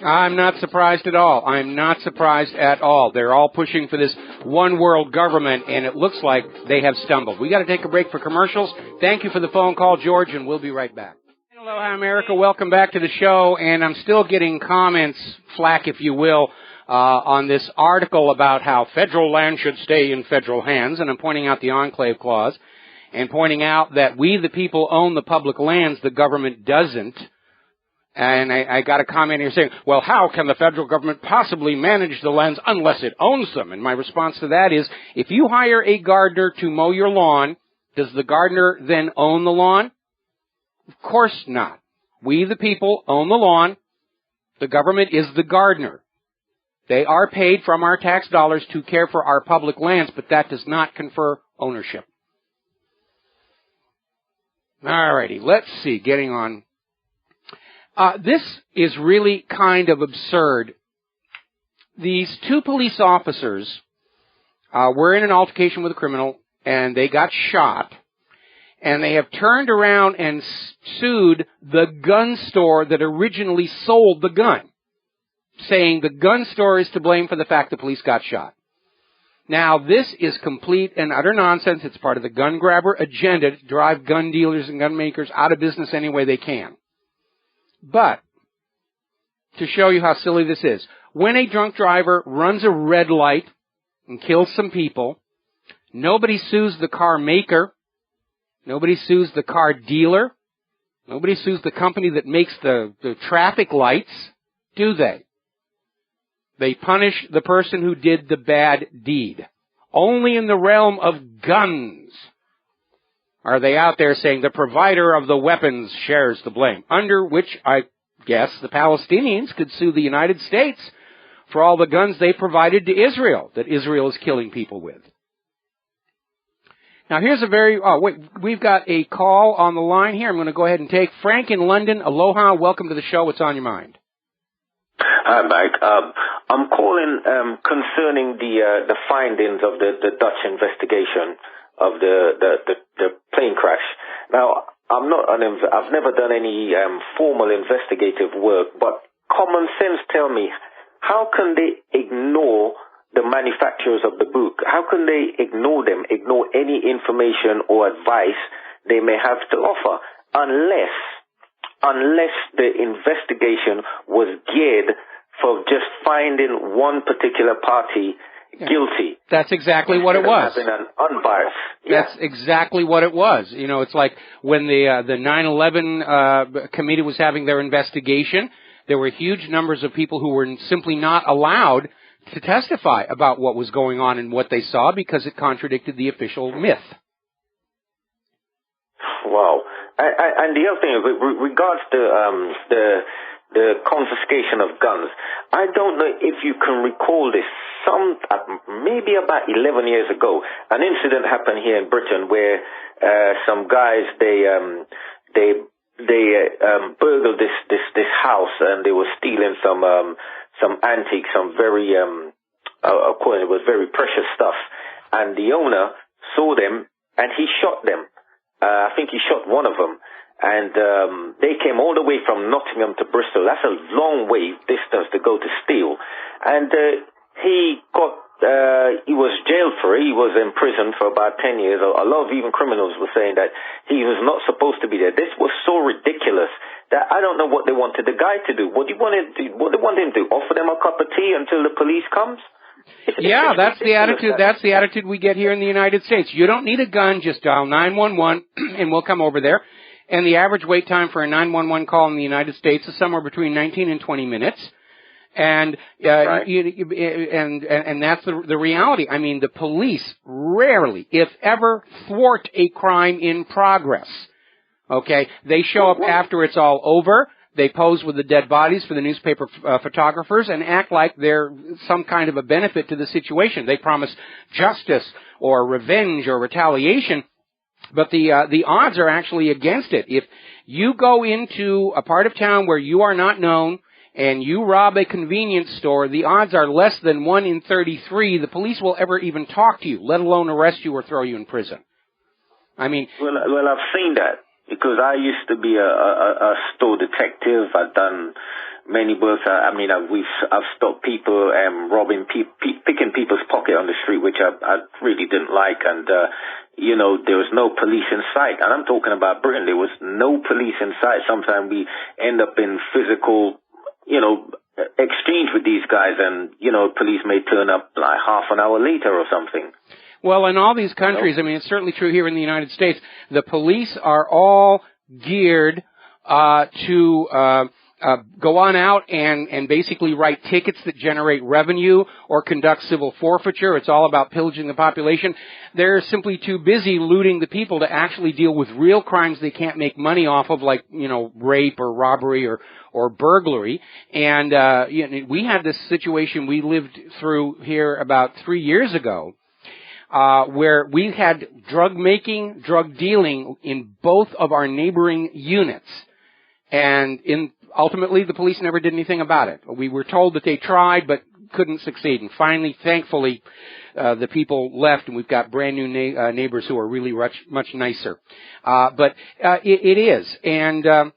I'm not surprised at all. I'm not surprised at all. They're all pushing for this one world government, and it looks like they have stumbled. We got to take a break for commercials. Thank you for the phone call, George, and we'll be right back. Aloha, America. Welcome back to the show, and I'm still getting comments, flack if you will, on this article about how federal land should stay in federal hands, and I'm pointing out the enclave clause, and pointing out that we, the people, own the public lands, the government doesn't. And I got a comment here saying, well, how can the federal government possibly manage the lands unless it owns them? And my response to that is, if you hire a gardener to mow your lawn, does the gardener then own the lawn? Of course not. We, the people, own the lawn. The government is the gardener. They are paid from our tax dollars to care for our public lands, but that does not confer ownership. All righty, let's see, getting on. This is really kind of absurd. These two police officers were in an altercation with a criminal, and they got shot. And they have turned around and sued the gun store that originally sold the gun, saying the gun store is to blame for the fact the police got shot. Now, this is complete and utter nonsense. It's part of the gun grabber agenda to drive gun dealers and gun makers out of business any way they can. But, to show you how silly this is, when a drunk driver runs a red light and kills some people, nobody sues the car maker, nobody sues the car dealer, nobody sues the company that makes the traffic lights, do they? They punish the person who did the bad deed. Only in the realm of guns are they out there saying the provider of the weapons shares the blame, under which I guess the Palestinians could sue the United States for all the guns they provided to Israel that Israel is killing people with. Now here's we've got a call on the line here. I'm going to go ahead and take Frank in London. Aloha, welcome to the show. What's on your mind? Hi, Mike. I'm calling concerning the findings of the Dutch investigation of the plane crash. Now, I've never done any formal investigative work, but common sense tell me, how can they ignore the manufacturers of the book? How can they ignore any information or advice they may have to offer, unless the investigation was geared for just finding one particular party guilty? That's exactly what it was. Having an unbiased. That's exactly what it was. You know, it's like when the 9/11 committee was having their investigation, there were huge numbers of people who were simply not allowed to testify about what was going on and what they saw because it contradicted the official myth. Wow. And the other thing is, with regards to the confiscation of guns, I don't know if you can recall this. Maybe about 11 years ago, an incident happened here in Britain where some guys they burgled this house, and they were stealing some antiques, some very it was very precious stuff. And the owner saw them and he shot them. I think he shot one of them. And they came all the way from Nottingham to Bristol. That's a long way distance to go to steal. And he was jailed for it. He was in prison for about 10 years. A lot of even criminals were saying that he was not supposed to be there. This was so ridiculous that I don't know what they wanted the guy to do. What do you want him to do? What they want him to do? Offer them a cup of tea until the police comes? Yeah, that's the attitude. That's the attitude we get here in the United States. You don't need a gun, just dial 911 and we'll come over there. And the average wait time for a 911 call in the United States is somewhere between 19 and 20 minutes. And Right. and that's the reality. I mean, the police rarely, if ever, thwart a crime in progress. Okay, they show up after it's all over. They pose with the dead bodies for the newspaper photographers and act like they're some kind of a benefit to the situation. They promise justice or revenge or retaliation, but the odds are actually against it. If you go into a part of town where you are not known and you rob a convenience store, the odds are less than 1 in 33 the police will ever even talk to you, let alone arrest you or throw you in prison. I mean... Well, I've seen that. Because I used to be a store detective. I've done many works. I've stopped people robbing picking people's pocket on the street, which I really didn't like. And there was no police in sight. And I'm talking about Britain. There was no police in sight. Sometimes we end up in physical, exchange with these guys, and police may turn up like half an hour later or something. Well, in all these countries, I mean, it's certainly true here in the United States, the police are all geared to go on out and basically write tickets that generate revenue or conduct civil forfeiture. It's all about pillaging the population. They're simply too busy looting the people to actually deal with real crimes they can't make money off of, like, rape or robbery or burglary. And we had this situation we lived through here about 3 years ago, where we had drug dealing in both of our neighboring units. And ultimately, the police never did anything about it. We were told that they tried, but couldn't succeed. And finally, thankfully, the people left, and we've got brand new neighbors who are really much nicer. But it is. And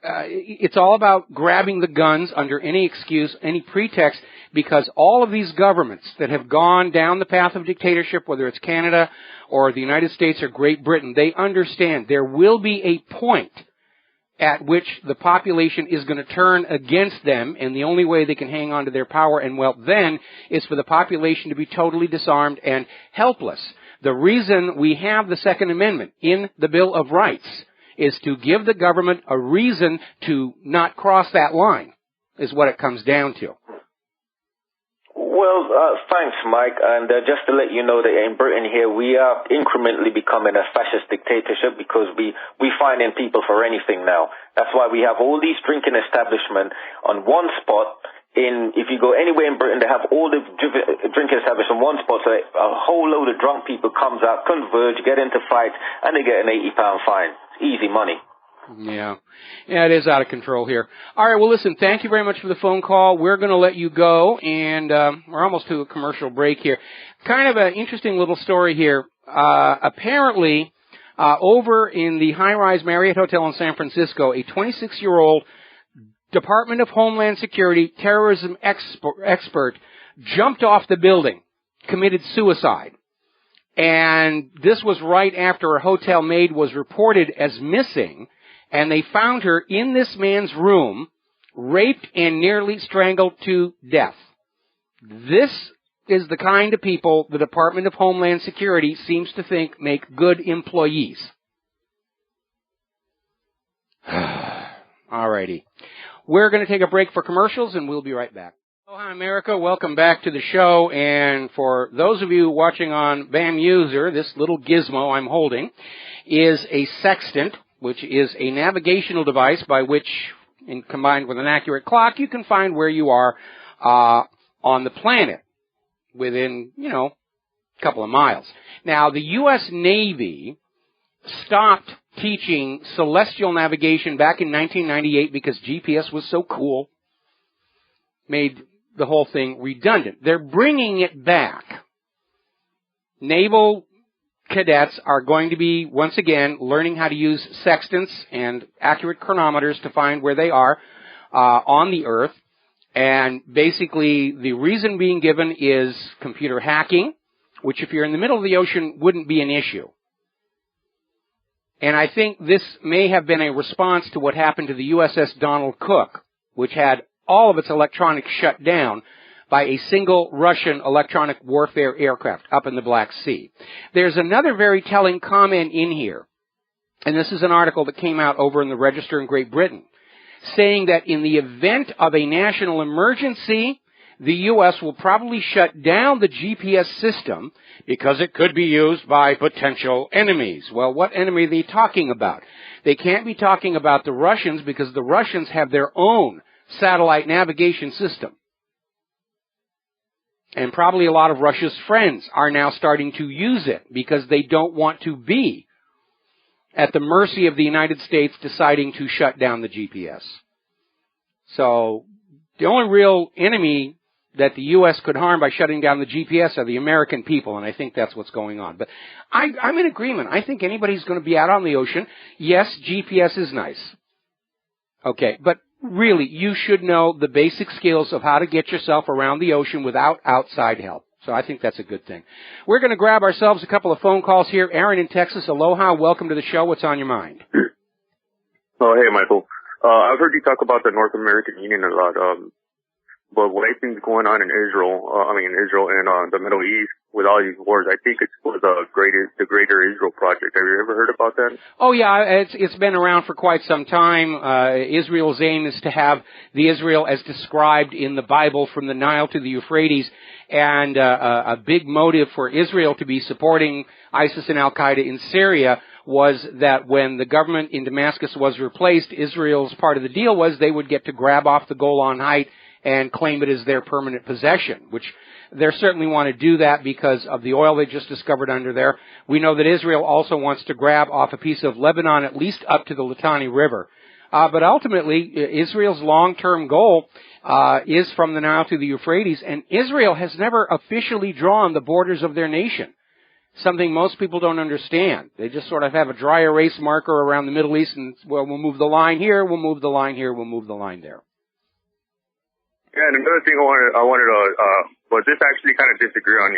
it's all about grabbing the guns under any excuse, any pretext, because all of these governments that have gone down the path of dictatorship, whether it's Canada or the United States or Great Britain, they understand there will be a point at which the population is going to turn against them, and the only way they can hang on to their power and wealth then is for the population to be totally disarmed and helpless. The reason we have the Second Amendment in the Bill of Rights is to give the government a reason to not cross that line, is what it comes down to. Well, thanks, Mike. And just to let you know that in Britain here, we are incrementally becoming a fascist dictatorship because we finding people for anything now. That's why we have all these drinking establishments on one spot. If you go anywhere in Britain, they have all the drinking establishments on one spot, so a whole load of drunk people comes out, converge, get into fights, and they get an £80 fine. Easy money. Yeah, it is out of control here. All right, well, listen, thank you very much for the phone call. We're going to let you go, and we're almost to a commercial break here. Kind of an interesting little story here. Apparently, over in the high-rise Marriott Hotel in San Francisco, a 26-year-old Department of Homeland Security terrorism expert jumped off the building, committed suicide. And this was right after a hotel maid was reported as missing, and they found her in this man's room, raped and nearly strangled to death. This is the kind of people the Department of Homeland Security seems to think make good employees. Alrighty. We're going to take a break for commercials, and we'll be right back. Aloha, America. Welcome back to the show. And for those of you watching on BAM User, this little gizmo I'm holding is a sextant, which is a navigational device by which, combined with an accurate clock, you can find where you are on the planet within, a couple of miles. Now, the U.S. Navy stopped teaching celestial navigation back in 1998 because GPS was so cool, made the whole thing redundant. They're bringing it back. Naval cadets are going to be, once again, learning how to use sextants and accurate chronometers to find where they are on the Earth. And basically, the reason being given is computer hacking, which if you're in the middle of the ocean wouldn't be an issue. And I think this may have been a response to what happened to the USS Donald Cook, which had all of its electronics shut down by a single Russian electronic warfare aircraft up in the Black Sea. There's another very telling comment in here, and this is an article that came out over in the Register in Great Britain, saying that in the event of a national emergency, the U.S. will probably shut down the GPS system because it could be used by potential enemies. Well, what enemy are they talking about? They can't be talking about the Russians because the Russians have their own satellite navigation system. And probably a lot of Russia's friends are now starting to use it because they don't want to be at the mercy of the United States deciding to shut down the GPS. So the only real enemy that the U.S. could harm by shutting down the GPS are the American people, and I think that's what's going on. But I'm in agreement. I think anybody's going to be out on the ocean. Yes, GPS is nice. Okay, but really, you should know the basic skills of how to get yourself around the ocean without outside help. So I think that's a good thing. We're going to grab ourselves a couple of phone calls here. Aaron in Texas, aloha. Welcome to the show. What's on your mind? Oh, hey, Michael. I've heard you talk about the North American Union a lot. But what I think is going on in Israel, and the Middle East with all these wars, I think it's for the Greater Israel Project. Have you ever heard about that? Oh yeah, it's been around for quite some time. Israel's aim is to have the Israel as described in the Bible from the Nile to the Euphrates, and a big motive for Israel to be supporting ISIS and Al-Qaeda in Syria was that when the government in Damascus was replaced, Israel's part of the deal was they would get to grab off the Golan Heights and claim it as their permanent possession, which they certainly want to do that because of the oil they just discovered under there. We know that Israel also wants to grab off a piece of Lebanon, at least up to the Litani River. But ultimately, Israel's long-term goal is from the Nile to the Euphrates, and Israel has never officially drawn the borders of their nation, something most people don't understand. They just sort of have a dry erase marker around the Middle East, and, well, we'll move the line here, we'll move the line here, we'll move the line there. Yeah, and another thing I wanted to, was this actually kind of disagree on.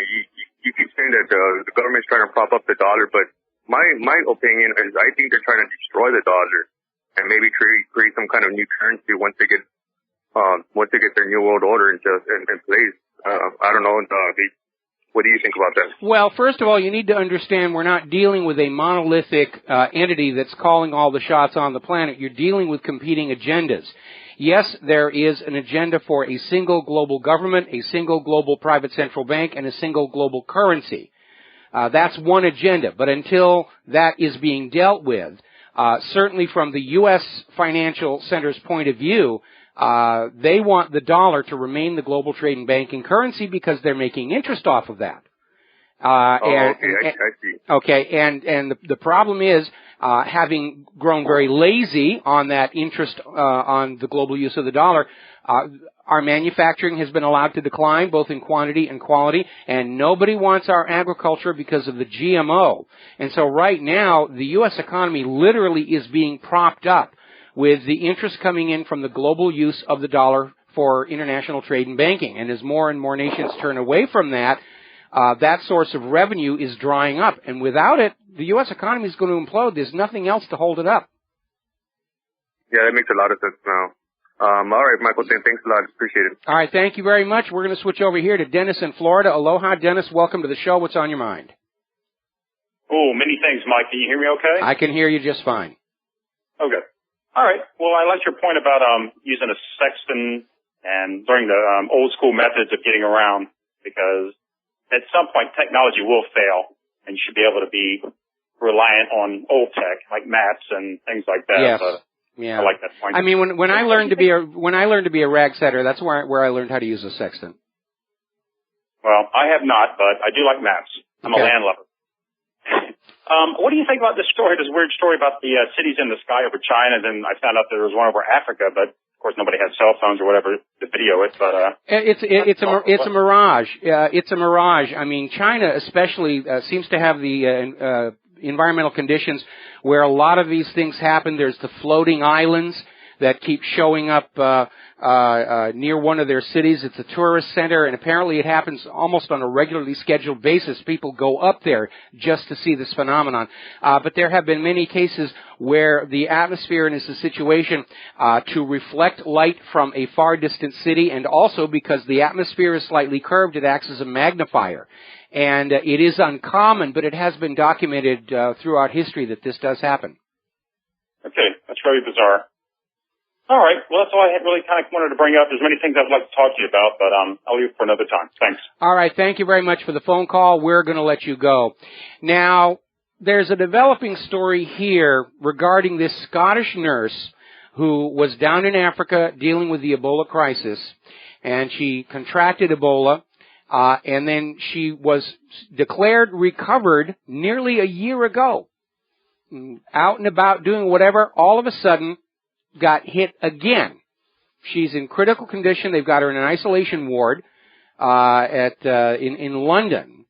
You keep saying that the government's trying to prop up the dollar, but my opinion is I think they're trying to destroy the dollar and maybe create some kind of new currency once they get their new world order in place. I don't know. What do you think about that? Well, first of all, you need to understand we're not dealing with a monolithic entity that's calling all the shots on the planet. You're dealing with competing agendas. Yes, there is an agenda for a single global government, a single global private central bank, and a single global currency. That's one agenda. But until that is being dealt with, certainly from the U.S. financial center's point of view, they want the dollar to remain the global trade and banking currency because they're making interest off of that. I see. Okay, and the problem is, having grown very lazy on that interest on the global use of the dollar, our manufacturing has been allowed to decline both in quantity and quality, and nobody wants our agriculture because of the GMO. And so right now, the U.S. economy literally is being propped up with the interest coming in from the global use of the dollar for international trade and banking. And as more and more nations turn away from that, that source of revenue is drying up. And without it, the U.S. economy is going to implode. There's nothing else to hold it up. Yeah, that makes a lot of sense now. All right, Michael, thanks a lot. Appreciate it. All right, thank you very much. We're going to switch over here to Dennis in Florida. Aloha, Dennis. Welcome to the show. What's on your mind? Oh, many things, Mike. Can you hear me okay? I can hear you just fine. Okay. All right. Well, I like your point about using a sextant and learning the old school methods of getting around, because at some point technology will fail, and you should be able to be reliant on old tech like maps and things like that. Yes. Yeah. I like that point. I mean, when I learned to be a rag setter, that's where I learned how to use a sextant. Well, I have not, but I do like maps. I'm a landlubber. What do you think about this story, this weird story about the cities in the sky over China? Then I found out there was one over Africa, but of course nobody had cell phones or whatever to video it. But it's a mirage. It's a mirage. I mean, China especially seems to have the environmental conditions where a lot of these things happen. There's the floating islands that keep showing up near one of their cities. It's a tourist center, and apparently it happens almost on a regularly scheduled basis. People go up there just to see this phenomenon. But there have been many cases where the atmosphere is a situation to reflect light from a far distant city, and also because the atmosphere is slightly curved, it acts as a magnifier. And it is uncommon, but it has been documented throughout history that this does happen. Okay, that's very bizarre. All right, well, that's all I had really kind of wanted to bring up. There's many things I'd like to talk to you about, but I'll leave it for another time. Thanks. All right, thank you very much for the phone call. We're going to let you go. Now, there's a developing story here regarding this Scottish nurse who was down in Africa dealing with the Ebola crisis, and she contracted Ebola. And then she was declared recovered nearly a year ago. Out and about doing whatever, all of a sudden got hit again. She's in critical condition. They've got her in an isolation ward in London.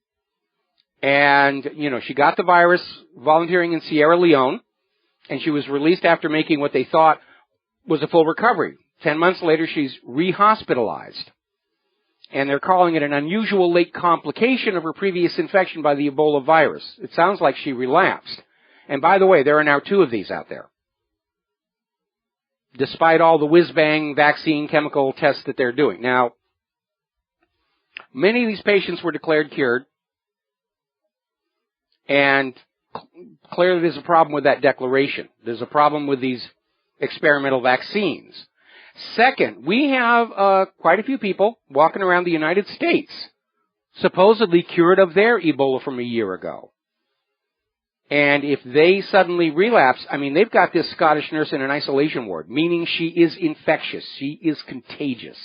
And, you know, she got the virus volunteering in Sierra Leone, and she was released after making what they thought was a full recovery. 10 months later, she's rehospitalized. And they're calling it an unusual late complication of her previous infection by the Ebola virus. It sounds like she relapsed. And by the way, there are now 2 of these out there, despite all the whiz-bang vaccine chemical tests that they're doing. Now, many of these patients were declared cured, and clearly there's a problem with that declaration. There's a problem with these experimental vaccines. Second, we have quite a few people walking around the United States supposedly cured of their Ebola from a year ago. And if they suddenly relapse, I mean, they've got this Scottish nurse in an isolation ward, meaning she is infectious. She is contagious.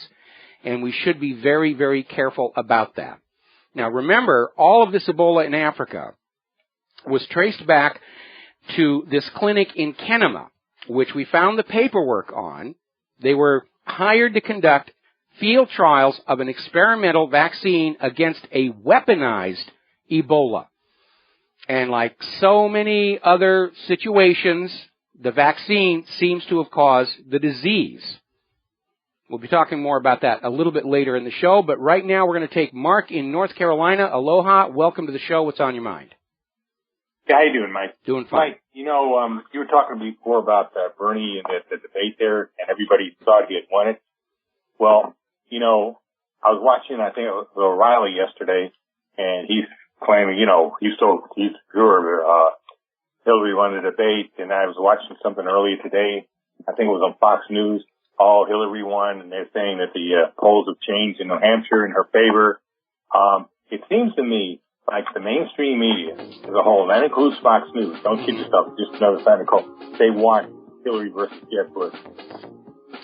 And we should be very, very careful about that. Now, remember, all of this Ebola in Africa was traced back to this clinic in Kenema, which we found the paperwork on. They were hired to conduct field trials of an experimental vaccine against a weaponized Ebola. And like so many other situations, the vaccine seems to have caused the disease. We'll be talking more about that a little bit later in the show, but right now we're going to take Mark in North Carolina. Aloha, welcome to the show. What's on your mind? Yeah, how you doing, Mike? Doing fine. Mike, you know, you were talking before about Bernie and the debate there, and everybody thought he had won it. Well, you know, I was watching, I think it was O'Reilly yesterday, and he's claiming, you know, he's sure Hillary won the debate, and I was watching something earlier today, I think it was on Fox News, Hillary won, and they're saying that the polls have changed in New Hampshire in her favor. It seems to me like the mainstream media as a whole, that includes Fox News, don't kid yourself, just another sign of call, they want Hillary versus Jeb Bush.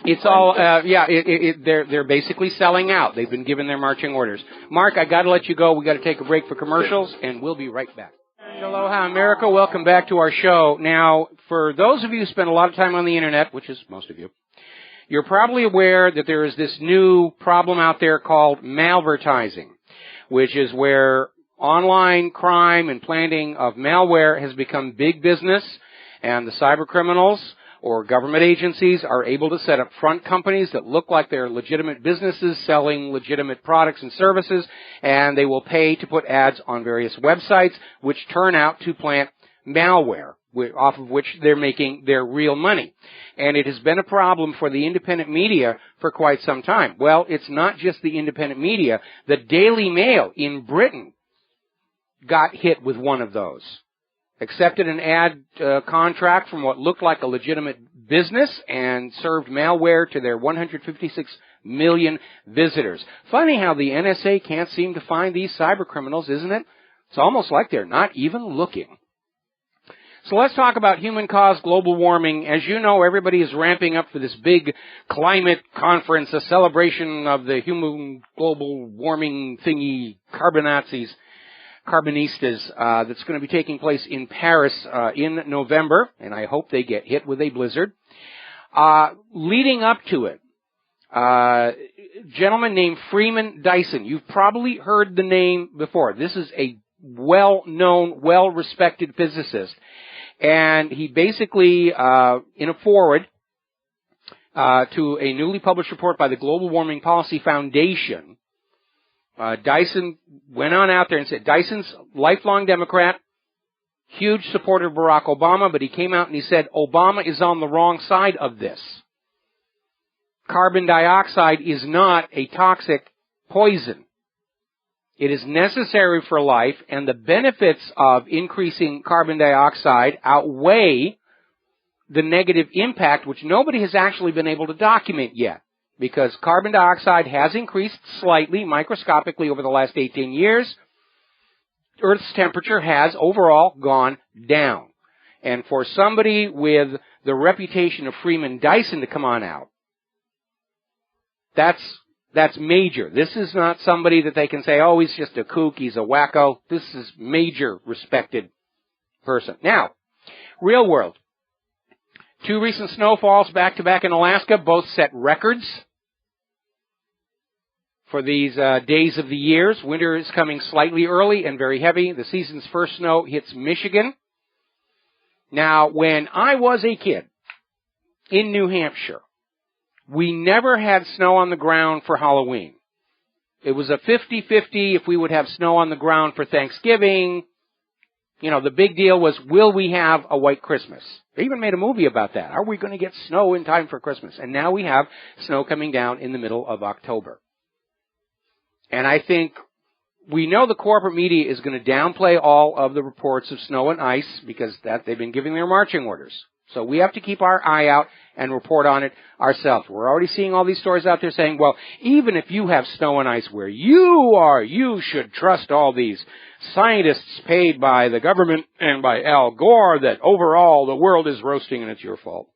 It's all, they're basically selling out. They've been given their marching orders. Mark, I gotta let you go. We gotta take a break for commercials, and we'll be right back. Aloha, America. Welcome back to our show. Now, for those of you who spend a lot of time on the internet, which is most of you, you're probably aware that there is this new problem out there called malvertising, which is where online crime and planting of malware has become big business, and the cyber criminals or government agencies are able to set up front companies that look like they're legitimate businesses selling legitimate products and services, and they will pay to put ads on various websites, which turn out to plant malware, off of which they're making their real money. And it has been a problem for the independent media for quite some time. Well, it's not just the independent media. The Daily Mail in Britain got hit with one of those. Accepted an ad contract from what looked like a legitimate business and served malware to their 156 million visitors. Funny how the NSA can't seem to find these cyber criminals, isn't it? It's almost like they're not even looking. So let's talk about human-caused global warming. As you know, everybody is ramping up for this big climate conference, a celebration of the human global warming thingy, carbonistas, that's going to be taking place in Paris in November, and I hope they get hit with a blizzard. Leading up to it, a gentleman named Freeman Dyson. You've probably heard the name before. This is a well-known, well-respected physicist. And he basically, in a foreword, to a newly published report by the Global Warming Policy Foundation. Dyson went on out there and said, Dyson's lifelong Democrat, huge supporter of Barack Obama, but he came out and he said, Obama is on the wrong side of this. Carbon dioxide is not a toxic poison. It is necessary for life, and the benefits of increasing carbon dioxide outweigh the negative impact, which nobody has actually been able to document yet, because carbon dioxide has increased slightly, microscopically, over the last 18 years. Earth's temperature has overall gone down. And for somebody with the reputation of Freeman Dyson to come on out, that's major. This is not somebody that they can say, oh, he's just a kook, he's a wacko. This is major respected person. Now, real world. 2 recent snowfalls back-to-back in Alaska both set records for these days of the years. Winter is coming slightly early and very heavy. The season's first snow hits Michigan. Now, when I was a kid in New Hampshire, we never had snow on the ground for Halloween. It was a 50-50 if we would have snow on the ground for Thanksgiving. You know, the big deal was, will we have a white Christmas? They even made a movie about that. Are we going to get snow in time for Christmas? And now we have snow coming down in the middle of October. And I think we know the corporate media is going to downplay all of the reports of snow and ice because they've been giving their marching orders. So we have to keep our eye out and report on it ourselves. We're already seeing all these stories out there saying, well, even if you have snow and ice where you are, you should trust all these scientists paid by the government and by Al Gore that overall the world is roasting and it's your fault.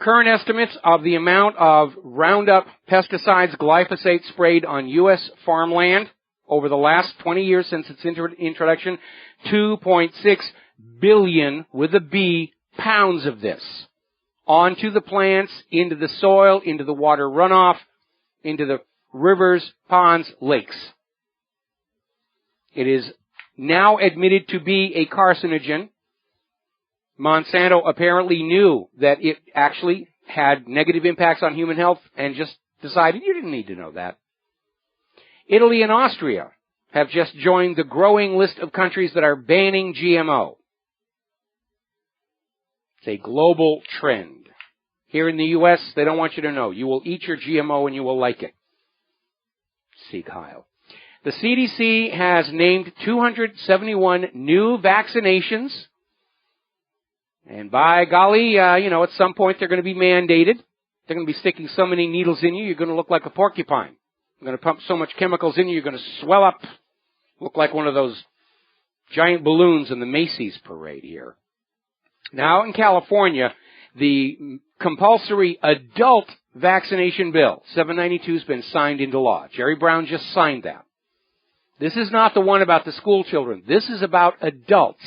Current estimates of the amount of Roundup pesticides, glyphosate sprayed on U.S. farmland over the last 20 years since its introduction, 2.6 billion, with a B, pounds of this onto the plants, into the soil, into the water runoff, into the rivers, ponds, lakes. It is now admitted to be a carcinogen. Monsanto apparently knew that it actually had negative impacts on human health and just decided you didn't need to know that. Italy and Austria have just joined the growing list of countries that are banning GMO. It's a global trend. Here in the U.S., they don't want you to know. You will eat your GMO and you will like it. Sieg Heil. The CDC has named 271 new vaccinations. And by golly, at some point they're going to be mandated. They're going to be sticking so many needles in you, you're going to look like a porcupine. They're going to pump so much chemicals in you, you're going to swell up, look like one of those giant balloons in the Macy's parade here. Now in California, the compulsory adult vaccination bill, 792, has been signed into law. Jerry Brown just signed that. This is not the one about the school children. This is about adults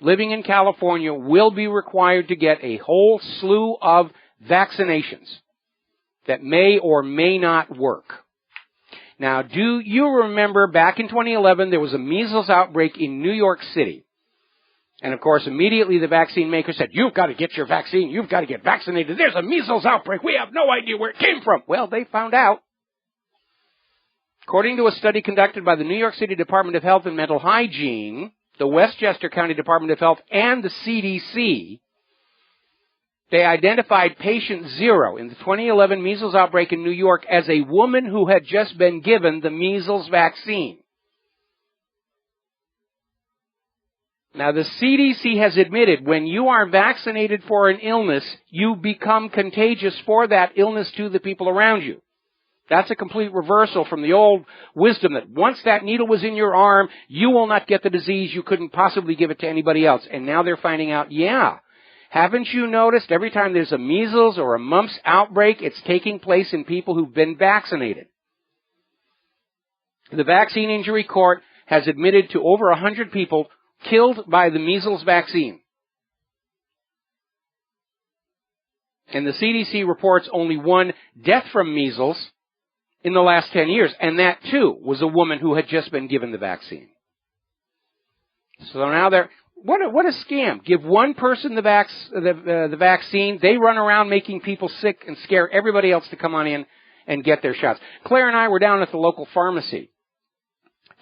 living in California will be required to get a whole slew of vaccinations that may or may not work. Now, do you remember back in 2011 there was a measles outbreak in New York City? And of course, immediately the vaccine maker said, you've got to get your vaccine, you've got to get vaccinated, there's a measles outbreak, we have no idea where it came from. Well, they found out. According to a study conducted by the New York City Department of Health and Mental Hygiene, the Westchester County Department of Health, and the CDC, they identified patient 0 in the 2011 measles outbreak in New York as a woman who had just been given the measles vaccine. Now, the CDC has admitted when you are vaccinated for an illness, you become contagious for that illness to the people around you. That's a complete reversal from the old wisdom that once that needle was in your arm, you will not get the disease. You couldn't possibly give it to anybody else. And now they're finding out, yeah, haven't you noticed every time there's a measles or a mumps outbreak, it's taking place in people who've been vaccinated. The Vaccine Injury Court has admitted to over 100 people killed by the measles vaccine. And the CDC reports only one death from measles in the last 10 years, and that too was a woman who had just been given the vaccine. So now What a scam. Give one person the vaccine. They run around making people sick and scare everybody else to come on in and get their shots. Claire and I were down at the local pharmacy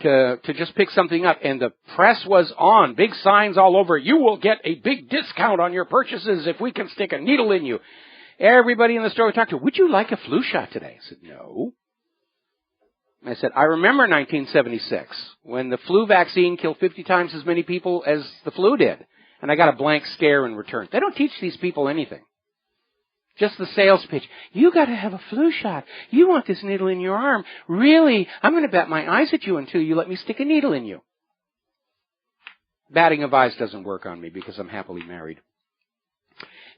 to just pick something up, and the press was on. Big signs all over. You will get a big discount on your purchases if we can stick a needle in you. Everybody in the store we talked to, would you like a flu shot today? I said, no. I said, I remember 1976 when the flu vaccine killed 50 times as many people as the flu did. And I got a blank stare in return. They don't teach these people anything. Just the sales pitch. You got to have a flu shot. You want this needle in your arm. Really? I'm going to bat my eyes at you until you let me stick a needle in you. Batting of eyes doesn't work on me because I'm happily married.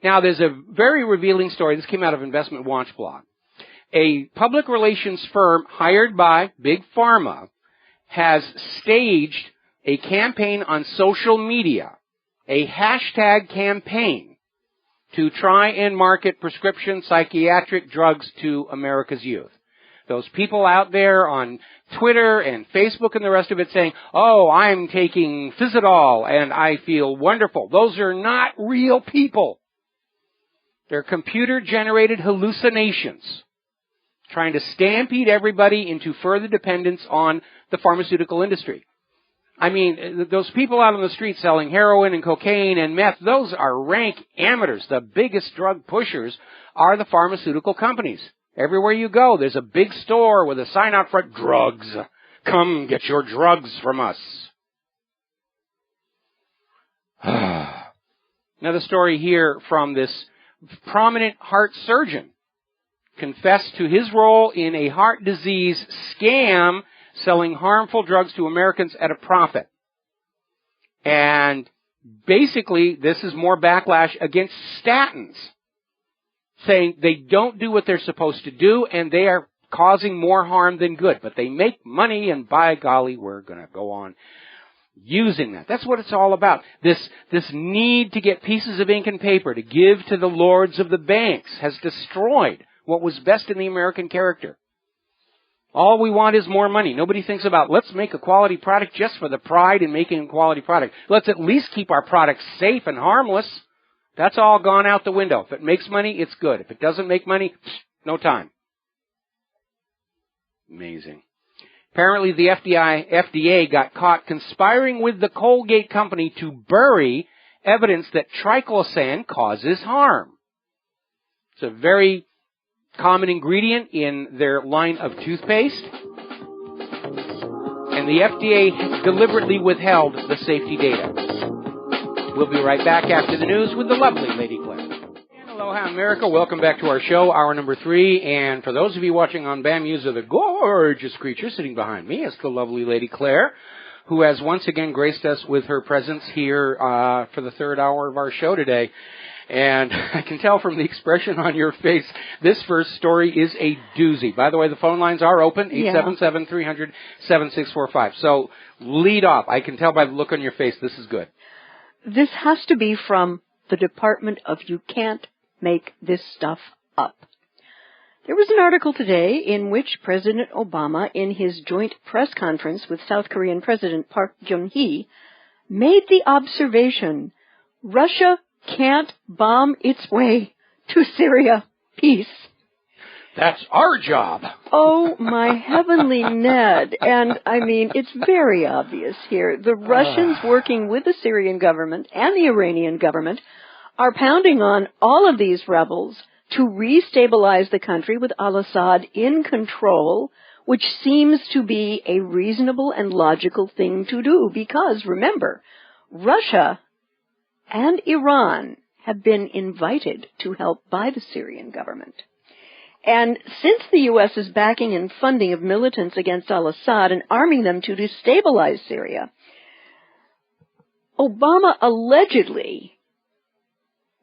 Now, there's a very revealing story. This came out of Investment Watch blog. A public relations firm hired by Big Pharma has staged a campaign on social media, a hashtag campaign, to try and market prescription psychiatric drugs to America's youth. Those people out there on Twitter and Facebook and the rest of it saying, oh, I'm taking Physitol and I feel wonderful. Those are not real people. They're computer-generated hallucinations, trying to stampede everybody into further dependence on the pharmaceutical industry. I mean, those people out on the street selling heroin and cocaine and meth, those are rank amateurs. The biggest drug pushers are the pharmaceutical companies. Everywhere you go, there's a big store with a sign out front, drugs. Come get your drugs from us. Another story here from this prominent heart surgeon confessed to his role in a heart disease scam selling harmful drugs to Americans at a profit. And basically, this is more backlash against statins, saying they don't do what they're supposed to do and they are causing more harm than good. But they make money, and by golly, we're going to go on using that. That's what it's all about. This need to get pieces of ink and paper to give to the lords of the banks has destroyed what was best in the American character. All we want is more money. Nobody thinks about, let's make a quality product just for the pride in making a quality product. Let's at least keep our products safe and harmless. That's all gone out the window. If it makes money, it's good. If it doesn't make money, no time. Amazing. Apparently the FDA got caught conspiring with the Colgate company to bury evidence that triclosan causes harm. It's a very common ingredient in their line of toothpaste. And the FDA deliberately withheld the safety data. We'll be right back after the news with the lovely Lady Claire. And aloha, America. Welcome back to our show, hour number 3. And for those of you watching on BAMUSA, the gorgeous creature sitting behind me is the lovely Lady Claire, who has once again graced us with her presence here for the third hour of our show today. And I can tell from the expression on your face, this first story is a doozy. By the way, the phone lines are open, 877-300-7645. So lead off. I can tell by the look on your face, this is good. This has to be from the Department of You Can't Make This Stuff Up. There was an article today in which President Obama, in his joint press conference with South Korean President Park Geun-hye, made the observation, Russia can't bomb its way to Syria. Peace. That's our job. Oh, my heavenly Ned. And, I mean, it's very obvious here. The Russians working with the Syrian government and the Iranian government are pounding on all of these rebels to restabilize the country with al-Assad in control, which seems to be a reasonable and logical thing to do because, remember, Russia and Iran have been invited to help by the Syrian government. And since the U.S. is backing and funding of militants against al-Assad and arming them to destabilize Syria, Obama allegedly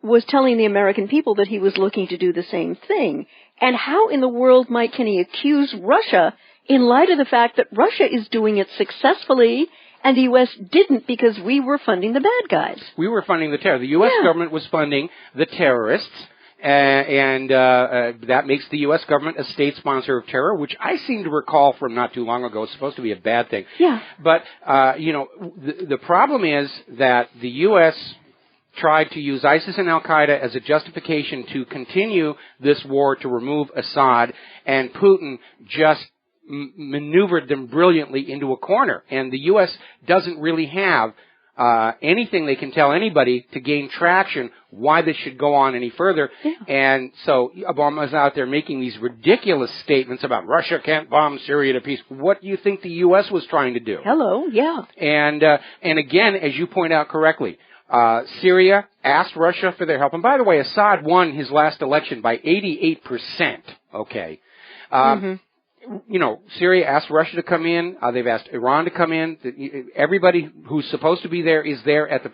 was telling the American people that he was looking to do the same thing. And how in the world can he accuse Russia in light of the fact that Russia is doing it successfully and the U.S. didn't because we were funding the bad guys? We were funding the terror. The U.S. government was funding the terrorists, And that makes the U.S. government a state sponsor of terror, which I seem to recall from not too long ago. It's supposed to be a bad thing. Yeah. But, the problem is that the U.S. tried to use ISIS and Al-Qaeda as a justification to continue this war to remove Assad, and Putin just maneuvered them brilliantly into a corner. And the U.S. doesn't really have anything they can tell anybody to gain traction why this should go on any further. Yeah. And so Obama's out there making these ridiculous statements about Russia can't bomb Syria to peace. What do you think the U.S. was trying to do? Hello, yeah. And again, as you point out correctly, Syria asked Russia for their help. And by the way, Assad won his last election by 88%. Okay. Syria asked Russia to come in. They've asked Iran to come in. Everybody who's supposed to be there is there at the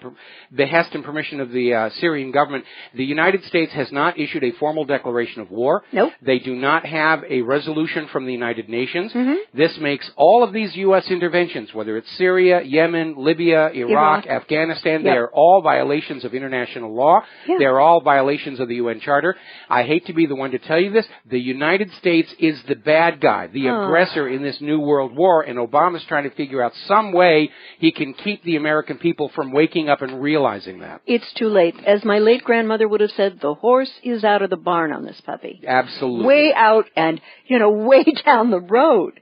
behest and permission of the Syrian government. The United States has not issued a formal declaration of war. Nope. They do not have a resolution from the United Nations. This makes all of these U.S. interventions, whether it's Syria, Yemen, Libya, Iraq. Afghanistan, they are all violations of international law. Yeah. They're all violations of the UN Charter. I hate to be the one to tell you this. The United States is the bad guy, the aggressor in this new world war, and Obama's trying to figure out some way he can keep the American people from waking up and realizing that. It's too late. As my late grandmother would have said, the horse is out of the barn on this puppy. Absolutely. Way out and, way down the road.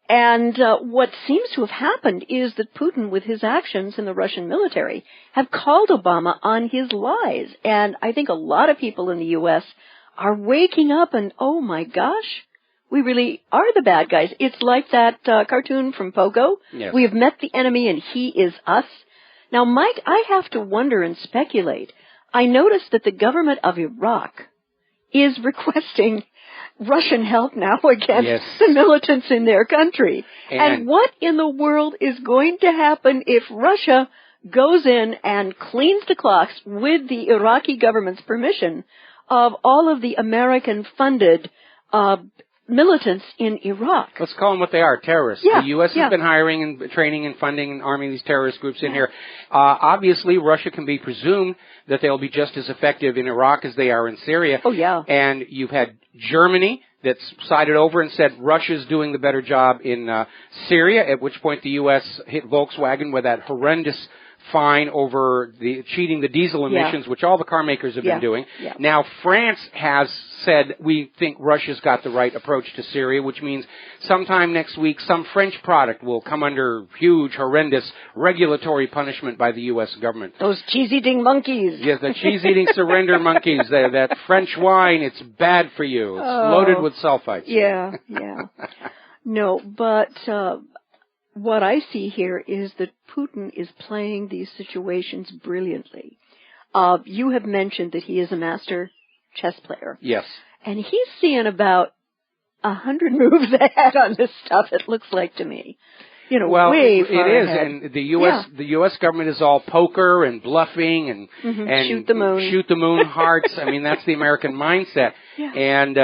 And what seems to have happened is that Putin, with his actions in the Russian military, have called Obama on his lies. And I think a lot of people in the U.S. are waking up and, oh my gosh, we really are the bad guys. It's like that cartoon from Pogo. Yes. We have met the enemy and he is us. Now, Mike, I have to wonder and speculate. I noticed that the government of Iraq is requesting Russian help now against the militants in their country. And what in the world is going to happen if Russia goes in and cleans the clocks with the Iraqi government's permission of all of the American-funded militants in Iraq? Let's call them what they are, terrorists. Yeah, the U.S. has been hiring and training and funding and arming these terrorist groups in here. Obviously, Russia can be presumed that they'll be just as effective in Iraq as they are in Syria. Oh, yeah. And you've had Germany that's sided over and said Russia's doing the better job in Syria, at which point the U.S. hit Volkswagen with that horrendous fine over cheating the diesel emissions, which all the car makers have been doing. Yeah. Now, France has said, we think Russia's got the right approach to Syria, which means sometime next week, some French product will come under huge, horrendous regulatory punishment by the U.S. government. Those cheese-eating monkeys. Yes, the cheese-eating surrender monkeys. That French wine, it's bad for you. It's loaded with sulfites. Yeah. No, but what I see here is that Putin is playing these situations brilliantly. You have mentioned that he is a master chess player. Yes. And he's seeing about 100 moves ahead on this stuff, it looks like to me. Way far it is, ahead. and the U.S. government is all poker and bluffing and shoot the moon hearts. I mean, that's the American mindset. Yeah. And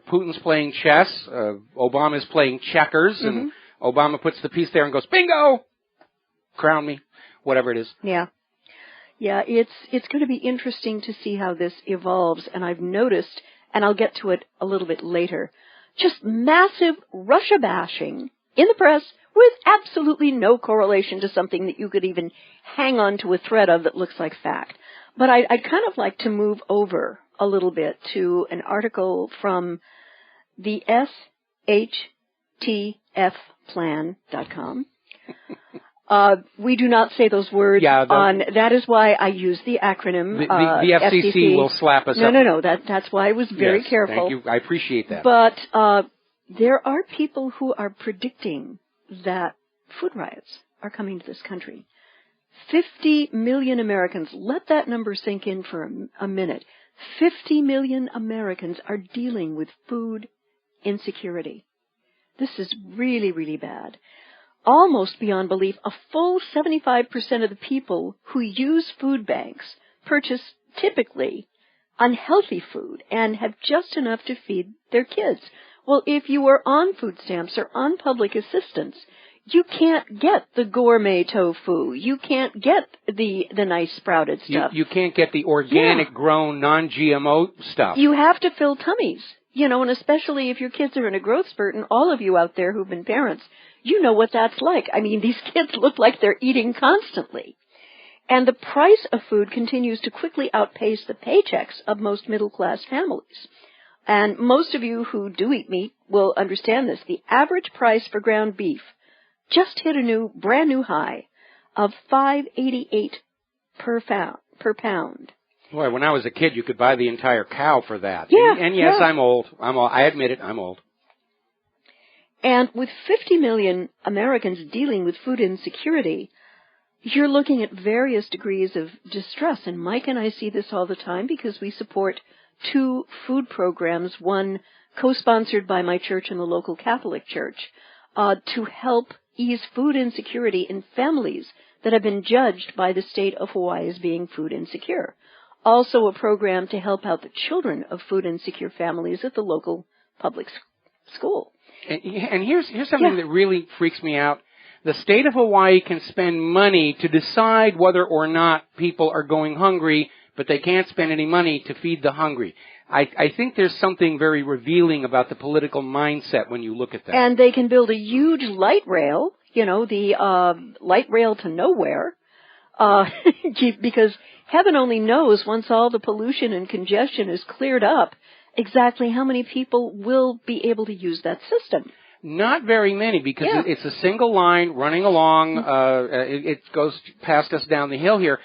Putin's playing chess, Obama's playing checkers, and Obama puts the piece there and goes, bingo! Crown me, whatever it is. Yeah, it's going to be interesting to see how this evolves, and I've noticed, and I'll get to it a little bit later, just massive Russia bashing in the press with absolutely no correlation to something that you could even hang on to a thread of that looks like fact. But I'd kind of like to move over a little bit to an article from the SHTFplan.com. We do not say those words that is why I use the acronym. The FCC will slap us up. No, that's why I was very careful. Thank you. I appreciate that. But there are people who are predicting that food riots are coming to this country. 50 million Americans, let that number sink in for a minute. 50 million Americans are dealing with food insecurity. This is really, really bad. Almost beyond belief, a full 75% of the people who use food banks purchase typically unhealthy food and have just enough to feed their kids. Well, if you are on food stamps or on public assistance, you can't get the gourmet tofu. You can't get the nice sprouted stuff. You can't get the organic grown, non-GMO stuff. You have to fill tummies, and especially if your kids are in a growth spurt, and all of you out there who've been parents, you know what that's like. I mean, these kids look like they're eating constantly. And the price of food continues to quickly outpace the paychecks of most middle-class families. And most of you who do eat meat will understand this. The average price for ground beef just hit a brand new high of $5.88 per pound. Boy, when I was a kid, you could buy the entire cow for that. Yeah. And yes, yeah. I'm old. I admit it, I'm old. And with 50 million Americans dealing with food insecurity, you're looking at various degrees of distress. And Mike and I see this all the time because we support 2 food programs, one co-sponsored by my church and the local Catholic Church, to help ease food insecurity in families that have been judged by the state of Hawaii as being food insecure. Also a program to help out the children of food insecure families at the local public school. And here's something that really freaks me out. The state of Hawaii can spend money to decide whether or not people are going hungry, but they can't spend any money to feed the hungry. I think there's something very revealing about the political mindset when you look at that. And they can build a huge light rail, the light rail to nowhere, because heaven only knows once all the pollution and congestion is cleared up, exactly how many people will be able to use that system. Not very many, because it's a single line running along. It goes past us down the hill here.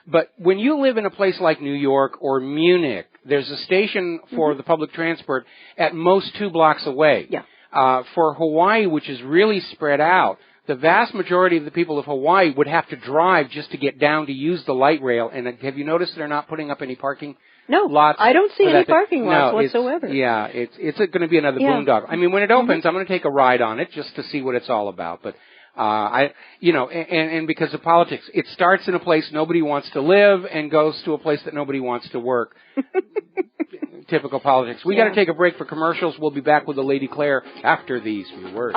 But when you live in a place like New York or Munich, there's a station for the public transport at most 2 blocks away. Yeah. For Hawaii, which is really spread out, the vast majority of the people of Hawaii would have to drive just to get down to use the light rail. And have you noticed they're not putting up any parking lots? I don't see any parking lots whatsoever. It's going to be another boondoggle. I mean, when it opens, I'm going to take a ride on it just to see what it's all about. But and because of politics, it starts in a place nobody wants to live and goes to a place that nobody wants to work. Typical politics. We got to take a break for commercials. We'll be back with the Lady Claire after these few words.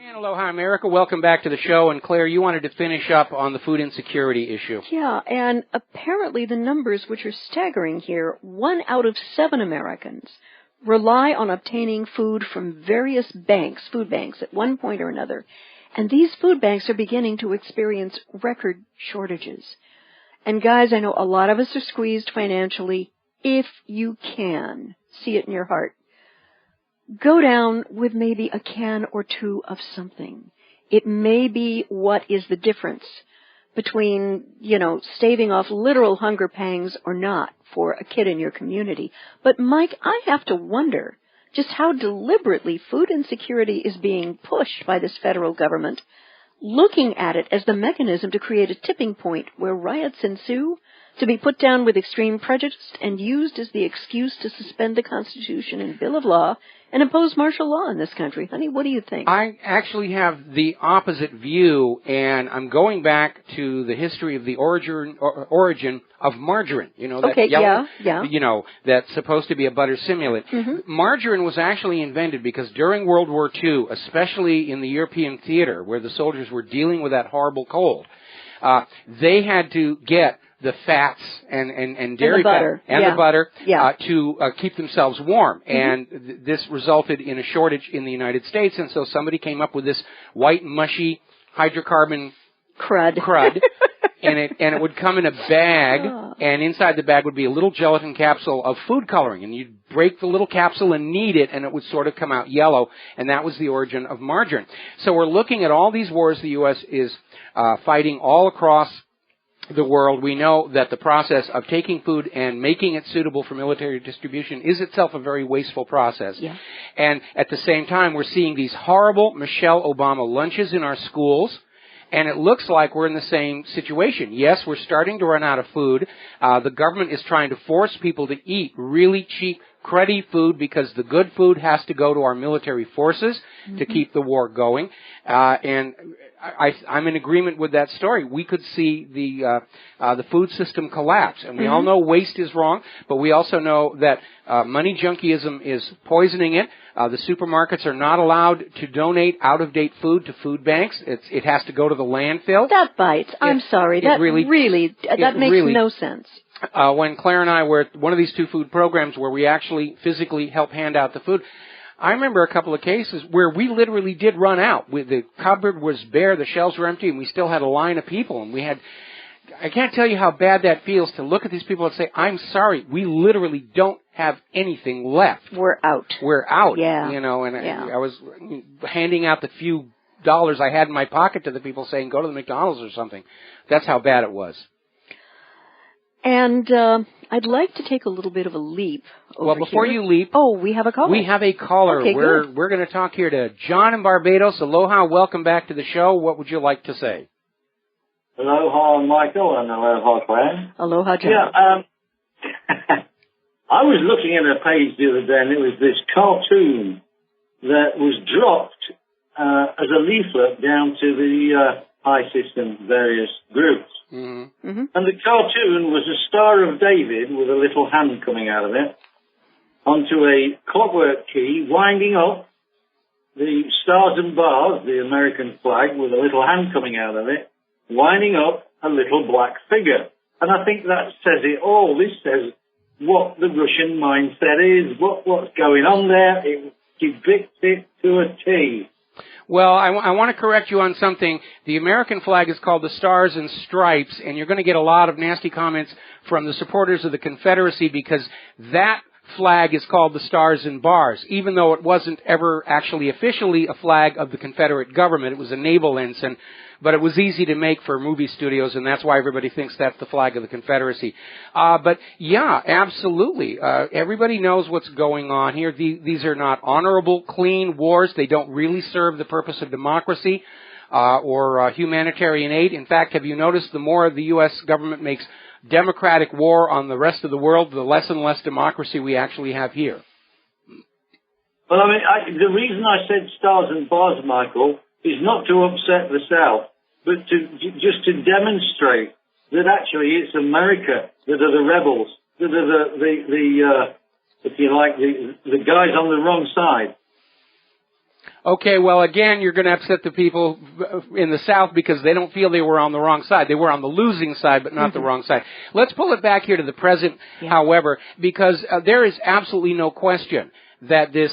And aloha, America. Welcome back to the show. And Claire, you wanted to finish up on the food insecurity issue. Yeah, and apparently the numbers, which are staggering here, 1 out of 7 Americans rely on obtaining food from various banks, food banks, at one point or another. And these food banks are beginning to experience record shortages. And guys, I know a lot of us are squeezed financially. If you can, see it in your heart, go down with maybe a can or 2 of something. It may be what is the difference between, staving off literal hunger pangs or not for a kid in your community. But Mike, I have to wonder just how deliberately food insecurity is being pushed by this federal government, looking at it as the mechanism to create a tipping point where riots ensue, to be put down with extreme prejudice and used as the excuse to suspend the Constitution and Bill of Law and impose martial law in this country. Honey, what do you think? I actually have the opposite view, and I'm going back to the history of the origin of margarine. That yellow, that's supposed to be a butter simulant. Margarine was actually invented because during World War II, especially in the European theater where the soldiers were dealing with that horrible cold, they had to get the fats and dairy fat and the butter to keep themselves warm. And this resulted in a shortage in the United States, and so somebody came up with this white, mushy hydrocarbon crud. and it would come in a bag, and inside the bag would be a little gelatin capsule of food coloring, and you'd break the little capsule and knead it, and it would sort of come out yellow, and that was the origin of margarine. So we're looking at all these wars the U.S. is fighting all across the world. We know that the process of taking food and making it suitable for military distribution is itself a very wasteful process. Yeah. And at the same time, we're seeing these horrible Michelle Obama lunches in our schools, and it looks like we're in the same situation. Yes, we're starting to run out of food. The government is trying to force people to eat really cheap cruddy food because the good food has to go to our military forces to keep the war going. And I'm in agreement with that story. We could see the food system collapse. And we all know waste is wrong, but we also know that money junkieism is poisoning it. The supermarkets are not allowed to donate out-of-date food to food banks. It has to go to the landfill. That bites. I'm sorry. That makes no sense. When Claire and I were at one of these 2 food programs where we actually physically help hand out the food, I remember a couple of cases where we literally did run out. The cupboard was bare, the shelves were empty, and we still had a line of people. And I can't tell you how bad that feels to look at these people and say, I'm sorry, we literally don't have anything left. We're out. Yeah. I was handing out the few dollars I had in my pocket to the people saying, go to the McDonald's or something. That's how bad it was. And I'd like to take a little bit of a leap over Well, before here. you leap... Oh, we have a caller. We have a caller. Okay, We're going to talk here to John in Barbados. Aloha, welcome back to the show. What would you like to say? Aloha, Michael, and aloha, Claire. Aloha, John. Yeah, I was looking at a page the other day, and it was this cartoon that was dropped as a leaflet down to the ISIS and various groups. And the cartoon was a Star of David with a little hand coming out of it onto a clockwork key winding up the stars and bars, the American flag, with a little hand coming out of it, winding up a little black figure. And I think that says it all. This says what the Russian mindset is, what's going on there. It depicts it to a T. Well, I want to correct you on something. The American flag is called the Stars and Stripes, and you're going to get a lot of nasty comments from the supporters of the Confederacy because that flag is called the Stars and Bars, even though it wasn't ever actually officially a flag of the Confederate government. It was a naval ensign, but it was easy to make for movie studios, and that's why everybody thinks that's the flag of the Confederacy. But yeah, absolutely. Everybody knows what's going on here. These are not honorable, clean wars. They don't really serve the purpose of democracy or humanitarian aid. In fact, have you noticed the more the U.S. government makes democratic war on the rest of the world, the less and less democracy we actually have here? Well, I mean, the reason I said Stars and Bars, Michael, is not to upset the South, but just to demonstrate that actually it's America that are the rebels, that are the if you like, the guys on the wrong side. Okay, well, again, you're going to upset the people in the South because they don't feel they were on the wrong side. They were on the losing side, but not the wrong side. Let's pull it back here to the present, however, because there is absolutely no question that this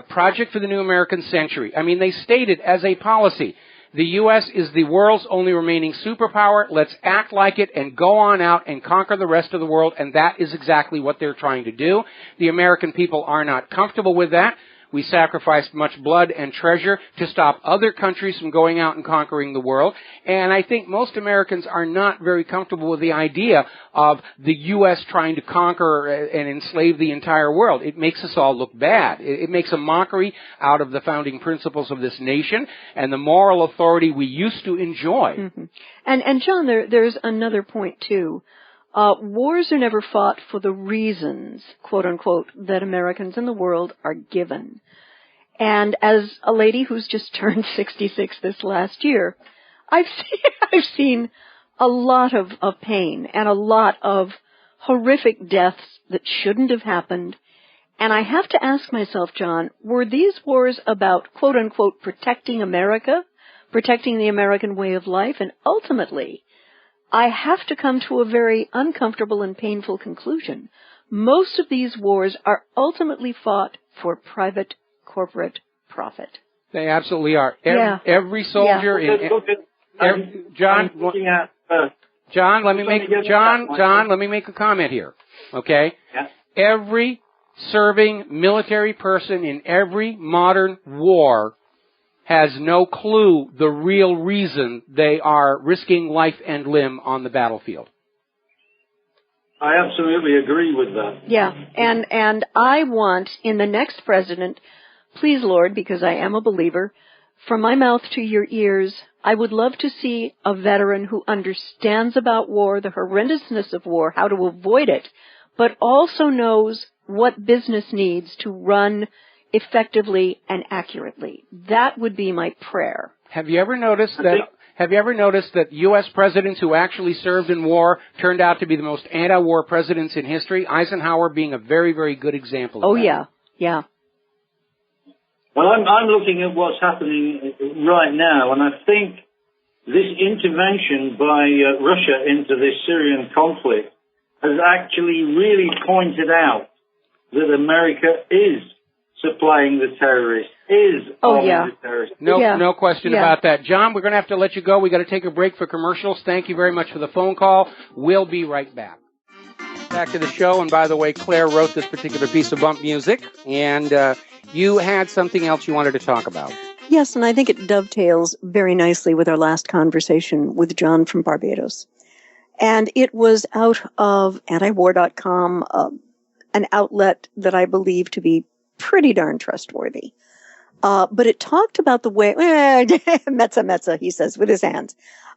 Project for the New American Century, I mean, they stated as a policy, the U.S. is the world's only remaining superpower. Let's act like it and go on out and conquer the rest of the world, and that is exactly what they're trying to do. The American people are not comfortable with that. We sacrificed much blood and treasure to stop other countries from going out and conquering the world. And I think most Americans are not very comfortable with the idea of the U.S. trying to conquer and enslave the entire world. It makes us all look bad. It makes a mockery out of the founding principles of this nation and the moral authority we used to enjoy. And John, there's another point, too. Wars are never fought for the reasons, quote unquote, that Americans in the world are given. And as a lady who's just turned 66 this last year, I've seen a lot of pain and a lot of horrific deaths that shouldn't have happened. And I have to ask myself, John, were these wars about, quote unquote, protecting America, protecting the American way of life? And ultimately, I have to come to a very uncomfortable and painful conclusion. Most of these wars are ultimately fought for private corporate profit. They absolutely are. Every soldier John, let me make a comment here. Okay? Yeah. Every serving military person in every modern war has no clue the real reason they are risking life and limb on the battlefield. I absolutely agree with that. Yeah, and I want, in the next president, please, Lord, because I am a believer, from my mouth to your ears, I would love to see a veteran who understands about war, the horrendousness of war, how to avoid it, but also knows what business needs to run effectively and accurately. That would be my prayer. Have you ever noticed that U.S. presidents who actually served in war turned out to be the most anti-war presidents in history? Eisenhower being a very, very good example of that. Oh, yeah. Well, I'm looking at what's happening right now, and I think this intervention by Russia into this Syrian conflict has actually really pointed out that America is supplying the terrorists, is arming the terrorists. No question about that. John, we're going to have to let you go. We've got to take a break for commercials. Thank you very much for the phone call. We'll be right back. Back to the show, and by the way, Claire wrote this particular piece of bump music, and you had something else you wanted to talk about. Yes, and I think it dovetails very nicely with our last conversation with John from Barbados. And it was out of antiwar.com, an outlet that I believe to be pretty darn trustworthy. But it talked about the way, Metza, he says with his hands.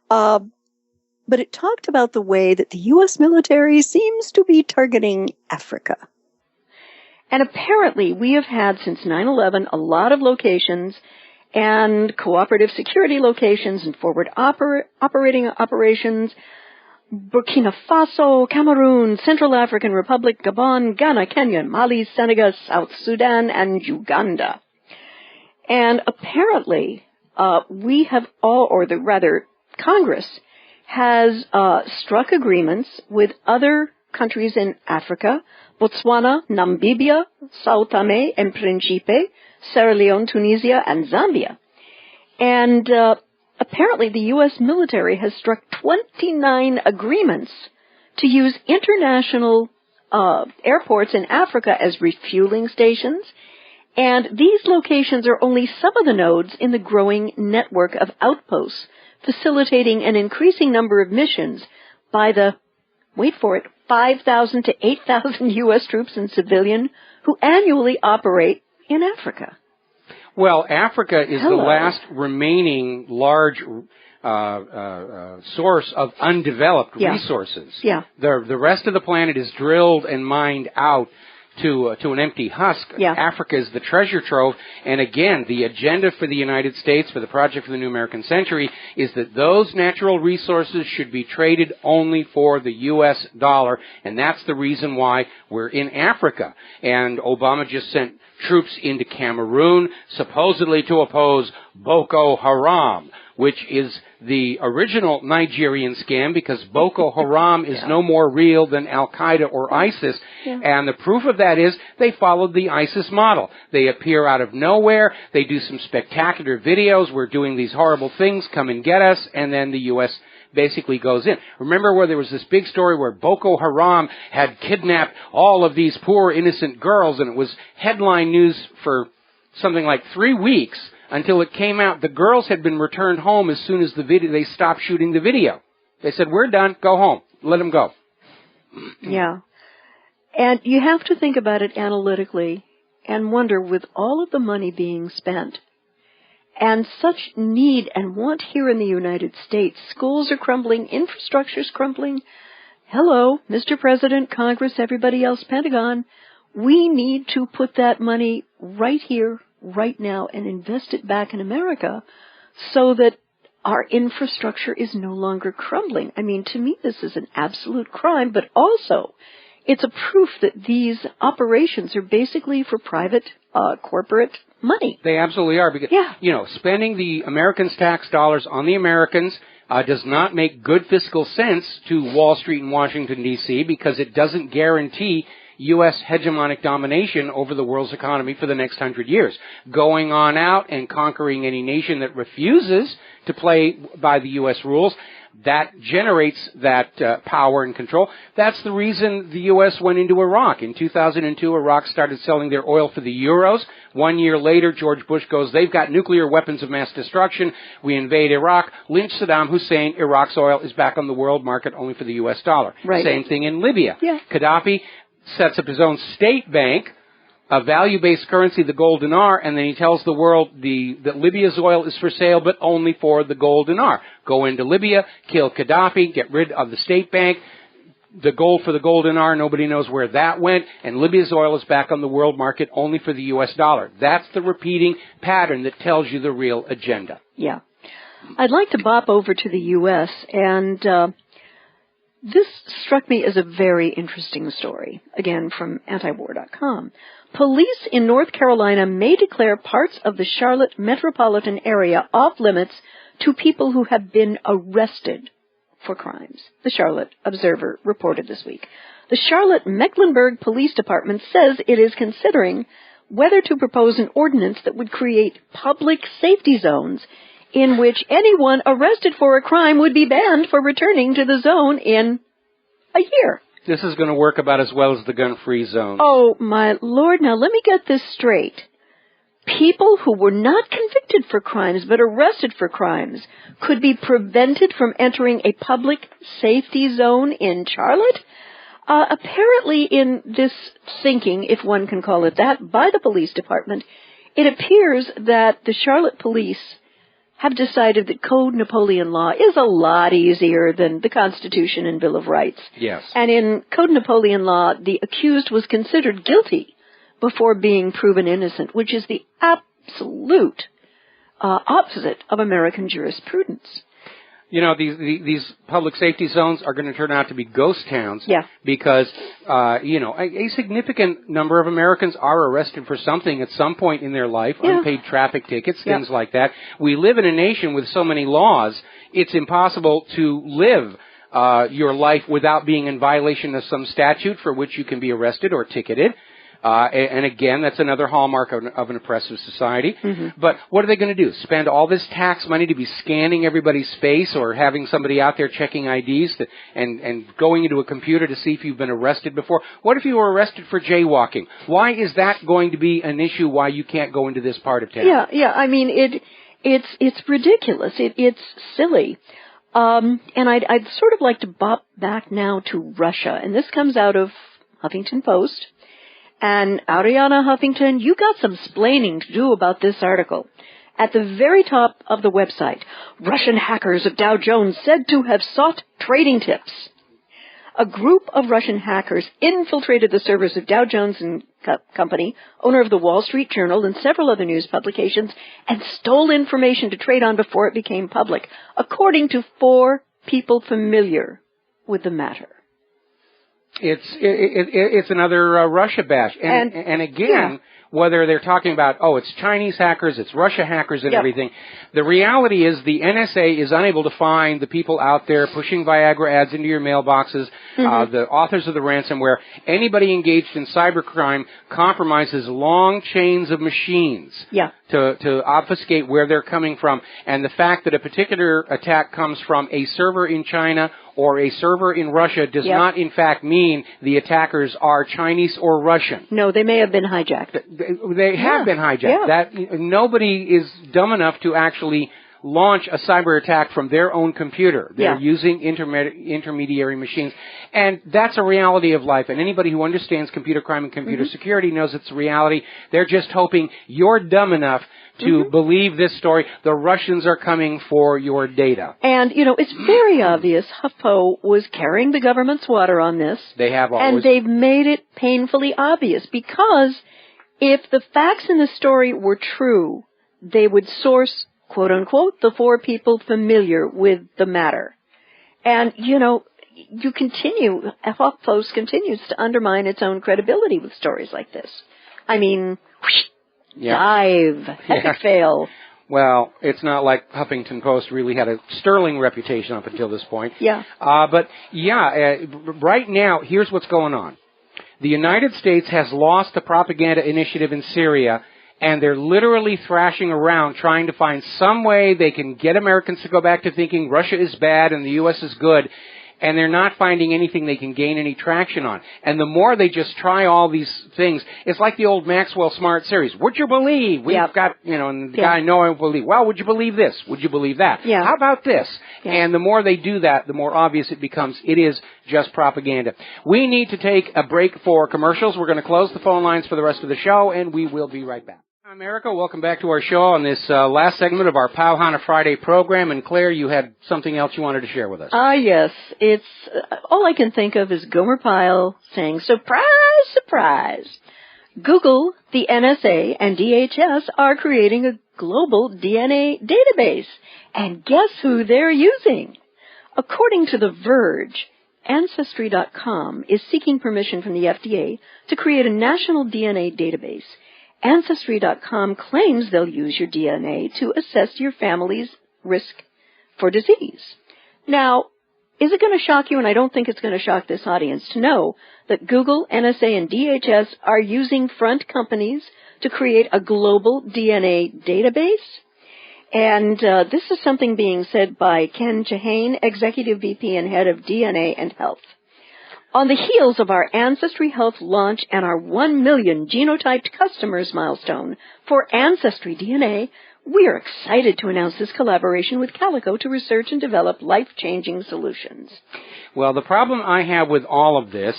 But it talked about the way that the U.S. military seems to be targeting Africa. And apparently we have had since 9/11 a lot of locations and cooperative security locations and forward operating operations. Burkina Faso, Cameroon, Central African Republic, Gabon, Ghana, Kenya, Mali, Senegal, South Sudan, and Uganda. And apparently, Congress has struck agreements with other countries in Africa, Botswana, Namibia, Sao Tome and Principe, Sierra Leone, Tunisia, and Zambia. And apparently the U.S. military has struck 29 agreements to use international airports in Africa as refueling stations. And these locations are only some of the nodes in the growing network of outposts, facilitating an increasing number of missions by the, wait for it, 5,000 to 8,000 U.S. troops and civilian who annually operate in Africa. Well, Africa is the last remaining large source of undeveloped resources. Yeah. The rest of the planet is drilled and mined out to an empty husk. Yeah. Africa is the treasure trove. And again, the agenda for the United States, for the Project for the New American Century, is that those natural resources should be traded only for the U.S. dollar. And that's the reason why we're in Africa. And Obama just sent troops into Cameroon, supposedly to oppose Boko Haram, which is the original Nigerian scam, because Boko Haram is no more real than Al-Qaeda or ISIS. Yeah. And the proof of that is they followed the ISIS model. They appear out of nowhere. They do some spectacular videos. We're doing these horrible things. Come and get us. And then the U.S. basically goes in. Remember where there was this big story where Boko Haram had kidnapped all of these poor innocent girls, and it was headline news for something like 3 weeks until it came out the girls had been returned home as soon as they stopped shooting the video. They said, we're done, go home, let them go. Yeah. And you have to think about it analytically and wonder, with all of the money being spent and such need and want here in the United States, schools are crumbling, infrastructure's crumbling. Hello, Mr. President, Congress, everybody else, Pentagon, we need to put that money right here, right now, and invest it back in America so that our infrastructure is no longer crumbling. I mean, to me, this is an absolute crime, but also it's a proof that these operations are basically for private, corporate money. They absolutely are, because, spending the Americans' tax dollars on the Americans does not make good fiscal sense to Wall Street and Washington, D.C., because it doesn't guarantee U.S. hegemonic domination over the world's economy for the next 100 years. Going on out and conquering any nation that refuses to play by the U.S. rules, that generates that power and control. That's the reason the U.S. went into Iraq. In 2002, Iraq started selling their oil for the euros. 1 year later, George Bush goes, they've got nuclear weapons of mass destruction. We invade Iraq, lynch Saddam Hussein. Iraq's oil is back on the world market only for the U.S. dollar. Right. Same thing in Libya. Yeah. Gaddafi sets up his own state bank, a value-based currency, the gold dinar, and then he tells the world that Libya's oil is for sale, but only for the gold dinar. Go into Libya, kill Gaddafi, get rid of the state bank, the gold for the golden hour, nobody knows where that went, and Libya's oil is back on the world market only for the U.S. dollar. That's the repeating pattern that tells you the real agenda. Yeah. I'd like to bop over to the U.S., and this struck me as a very interesting story, again from antiwar.com. Police in North Carolina may declare parts of the Charlotte metropolitan area off limits to people who have been arrested for crimes, the Charlotte Observer reported this week. The Charlotte-Mecklenburg Police Department says it is considering whether to propose an ordinance that would create public safety zones in which anyone arrested for a crime would be banned for returning to the zone in a year. This is going to work about as well as the gun-free zone. Oh, my Lord. Now, let me get this straight. People who were not convicted for crimes but arrested for crimes could be prevented from entering a public safety zone in Charlotte? Apparently, in this thinking, if one can call it that, by the police department, it appears that the Charlotte police have decided that Code Napoleon law is a lot easier than the Constitution and Bill of Rights. Yes. And in Code Napoleon law, the accused was considered guilty before being proven innocent, which is the absolute opposite of American jurisprudence. You know, these public safety zones are going to turn out to be ghost towns. Yeah. Because, a significant number of Americans are arrested for something at some point in their life, unpaid traffic tickets, things like that. We live in a nation with so many laws, it's impossible to live your life without being in violation of some statute for which you can be arrested or ticketed. And again, that's another hallmark of an oppressive society. Mm-hmm. But what are they going to do? Spend all this tax money to be scanning everybody's face or having somebody out there checking IDs and going into a computer to see if you've been arrested before? What if you were arrested for jaywalking? Why is that going to be an issue why you can't go into this part of town? Yeah. I mean, it's ridiculous. It's silly. And I'd sort of like to bop back now to Russia. And this comes out of Huffington Post. And Ariana Huffington, you got some splaining to do about this article. At the very top of the website, Russian hackers of Dow Jones said to have sought trading tips. A group of Russian hackers infiltrated the servers of Dow Jones and Company, owner of the Wall Street Journal and several other news publications, and stole information to trade on before it became public, according to 4 people familiar with the matter. It's another Russia bash. And again, whether they're talking about, it's Chinese hackers, it's Russia hackers and everything, the reality is the NSA is unable to find the people out there pushing Viagra ads into your mailboxes, the authors of the ransomware. Anybody engaged in cybercrime compromises long chains of machines to obfuscate where they're coming from. And the fact that a particular attack comes from a server in China or a server in Russia does not, in fact, mean the attackers are Chinese or Russian. No, they may have been hijacked. They have been hijacked. That nobody is dumb enough to actually launch a cyber attack from their own computer. They're using intermediary machines. And that's a reality of life. And anybody who understands computer crime and computer security knows it's a reality. They're just hoping you're dumb enough to believe this story. The Russians are coming for your data. And, it's very obvious HuffPo was carrying the government's water on this. They have always. And they've made it painfully obvious because if the facts in the story were true, they would source, quote unquote, the 4 people familiar with the matter. And, HuffPost continues to undermine its own credibility with stories like this. I mean, dive, epic fail. Well, it's not like Huffington Post really had a sterling reputation up until this point. Right now, here's what's going on. The United States has lost the propaganda initiative in Syria, and they're literally thrashing around trying to find some way they can get Americans to go back to thinking Russia is bad and the U.S. is good. And they're not finding anything they can gain any traction on. And the more they just try all these things, it's like the old Maxwell Smart series. Would you believe? We've got, and the guy, no, I don't believe. Well, would you believe this? Would you believe that? How about this? And the more they do that, the more obvious it becomes. It is just propaganda. We need to take a break for commercials. We're going to close the phone lines for the rest of the show, and we will be right back. America, welcome back to our show on this last segment of our Kaahumanu Friday program. And Claire, you had something else you wanted to share with us. Yes. It's all I can think of is Gomer Pyle saying, "Surprise, surprise." Google, the NSA, and DHS are creating a global DNA database. And guess who they're using? According to The Verge, Ancestry.com is seeking permission from the FDA to create a national DNA database. Ancestry.com claims they'll use your DNA to assess your family's risk for disease. Now, is it going to shock you, and I don't think it's going to shock this audience, to know that Google, NSA, and DHS are using front companies to create a global DNA database? And this is something being said by Ken Chahane, Executive VP and Head of DNA and Health. On the heels of our Ancestry Health launch and our 1 million genotyped customers milestone for Ancestry DNA, we are excited to announce this collaboration with Calico to research and develop life-changing solutions. Well, the problem I have with all of this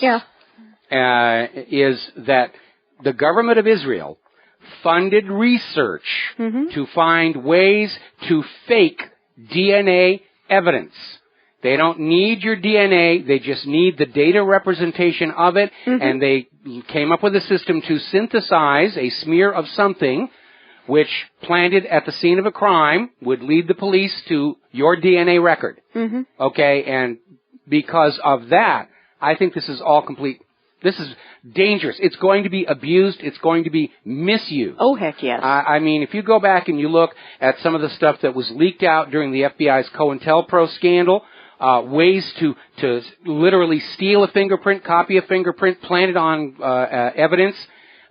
is that the government of Israel funded research to find ways to fake DNA evidence. They don't need your DNA, they just need the data representation of it, and they came up with a system to synthesize a smear of something which, planted at the scene of a crime, would lead the police to your DNA record. Okay, and because of that, I think this is all complete. This is dangerous. It's going to be abused. It's going to be misused. Oh, heck yes. I mean, if you go back and you look at some of the stuff that was leaked out during the FBI's COINTELPRO scandal, ways to literally steal a fingerprint, copy a fingerprint, plant it on evidence.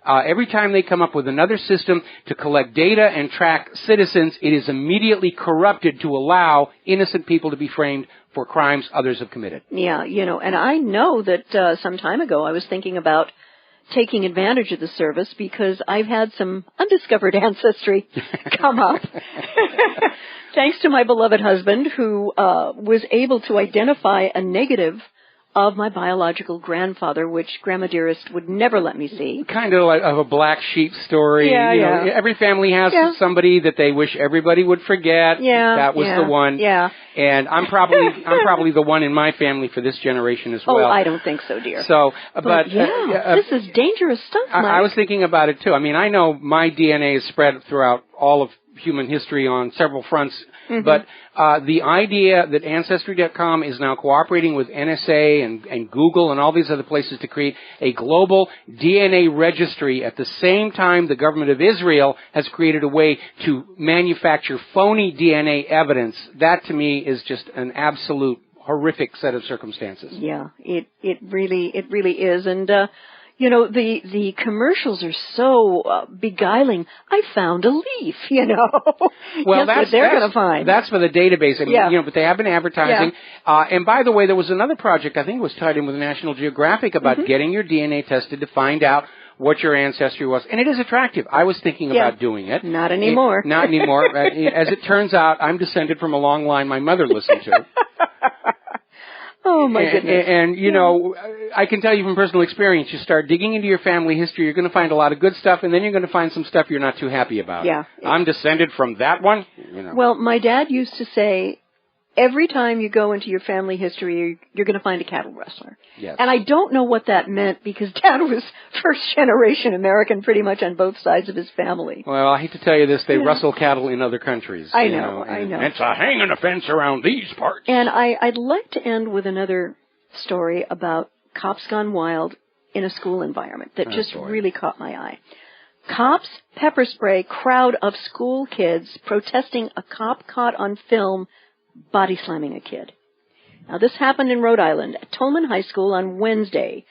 Every time they come up with another system to collect data and track citizens, it is immediately corrupted to allow innocent people to be framed for crimes others have committed. Yeah, and I know that some time ago I was thinking about taking advantage of the service because I've had some undiscovered ancestry come up. Thanks to my beloved husband who was able to identify a negative of my biological grandfather, which Grandma Dearest would never let me see. Kind of like of a black sheep story. Yeah, Every family has somebody that they wish everybody would forget. That was the one. And I'm probably the one in my family for this generation as well. Oh, I don't think so, dear. So, but this is dangerous stuff, Mike. I was thinking about it too. I mean, I know my DNA is spread throughout all of human history on several fronts, but the idea that Ancestry.com is now cooperating with NSA and Google and all these other places to create a global DNA registry at the same time the government of Israel has created a way to manufacture phony DNA evidence, that to me is just an absolute horrific set of circumstances. Yeah, it really is. And the commercials are so beguiling. I found a leaf, Well, that's what they're going to find. That's for the database. I mean, but they have been advertising. And by the way, there was another project, I think it was tied in with National Geographic, about getting your DNA tested to find out what your ancestry was. And it is attractive. I was thinking about doing it. Not anymore. Not anymore. As it turns out, I'm descended from a long line my mother listened to. Oh, my goodness. And I can tell you from personal experience, you start digging into your family history, you're going to find a lot of good stuff, and then you're going to find some stuff you're not too happy about. Yeah. I'm descended from that one. Well, my dad used to say, every time you go into your family history, you're going to find a cattle rustler. Yes. And I don't know what that meant because Dad was first-generation American pretty much on both sides of his family. Well, I hate to tell you this, they rustle cattle in other countries. I know. It's a hanging offense around these parts. And I'd like to end with another story about cops gone wild in a school environment that really caught my eye. Cops pepper spray crowd of school kids protesting a cop caught on film body slamming a kid. Now, this happened in Rhode Island at Tolman High School on Wednesday.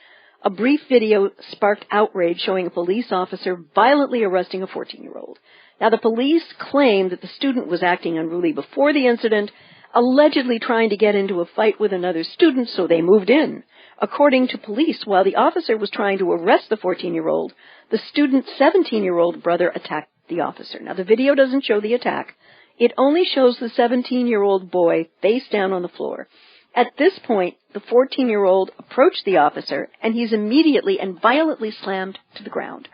A brief video sparked outrage showing a police officer violently arresting a 14-year-old. Now, the police claimed that the student was acting unruly before the incident, allegedly trying to get into a fight with another student, so they moved in. According to police, while the officer was trying to arrest the 14-year-old, the student's 17-year-old brother attacked the officer. Now, the video doesn't show the attack. It only shows the 17-year-old boy face down on the floor. At this point, the 14-year-old approached the officer, and he's immediately and violently slammed to the ground.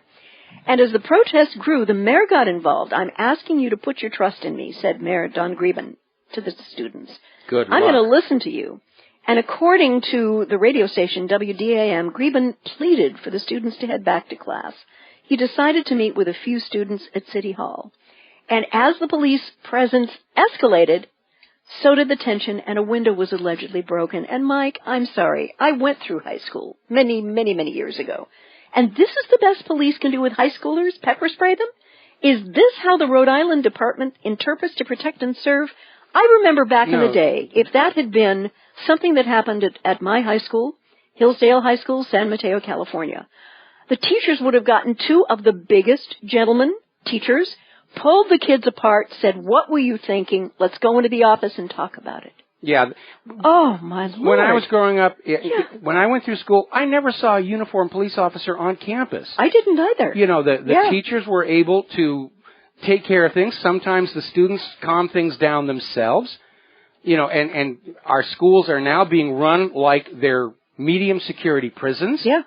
And as the protest grew, the mayor got involved. I'm asking you to put your trust in me, said Mayor Don Greben to the students. Good luck. I'm going to listen to you. And according to the radio station WDAM, Greben pleaded for the students to head back to class. He decided to meet with a few students at City Hall. And as the police presence escalated, so did the tension, and a window was allegedly broken. And Mike, I'm sorry, I went through high school many, many, many years ago. And this is the best police can do with high schoolers? Pepper spray them? Is this how the Rhode Island Department interprets to protect and serve? I remember back in the day, if that had been something that happened at my high school, Hillsdale High School, San Mateo, California, the teachers would have gotten two of the biggest gentlemen teachers, pulled the kids apart, said, what were you thinking? Let's go into the office and talk about it. Yeah. Oh, my Lord. When I was growing up, when I went through school, I never saw a uniformed police officer on campus. I didn't either. You know, the teachers were able to take care of things. Sometimes the students calm things down themselves. You know, and our schools are now being run like they're medium security prisons. Yeah.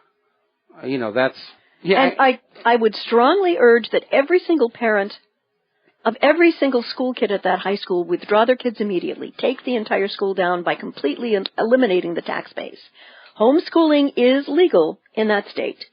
You know, that's... Yeah. And I would strongly urge that every single parent of every single school kid at that high school withdraw their kids immediately, take the entire school down by completely eliminating the tax base. Homeschooling is legal in that state.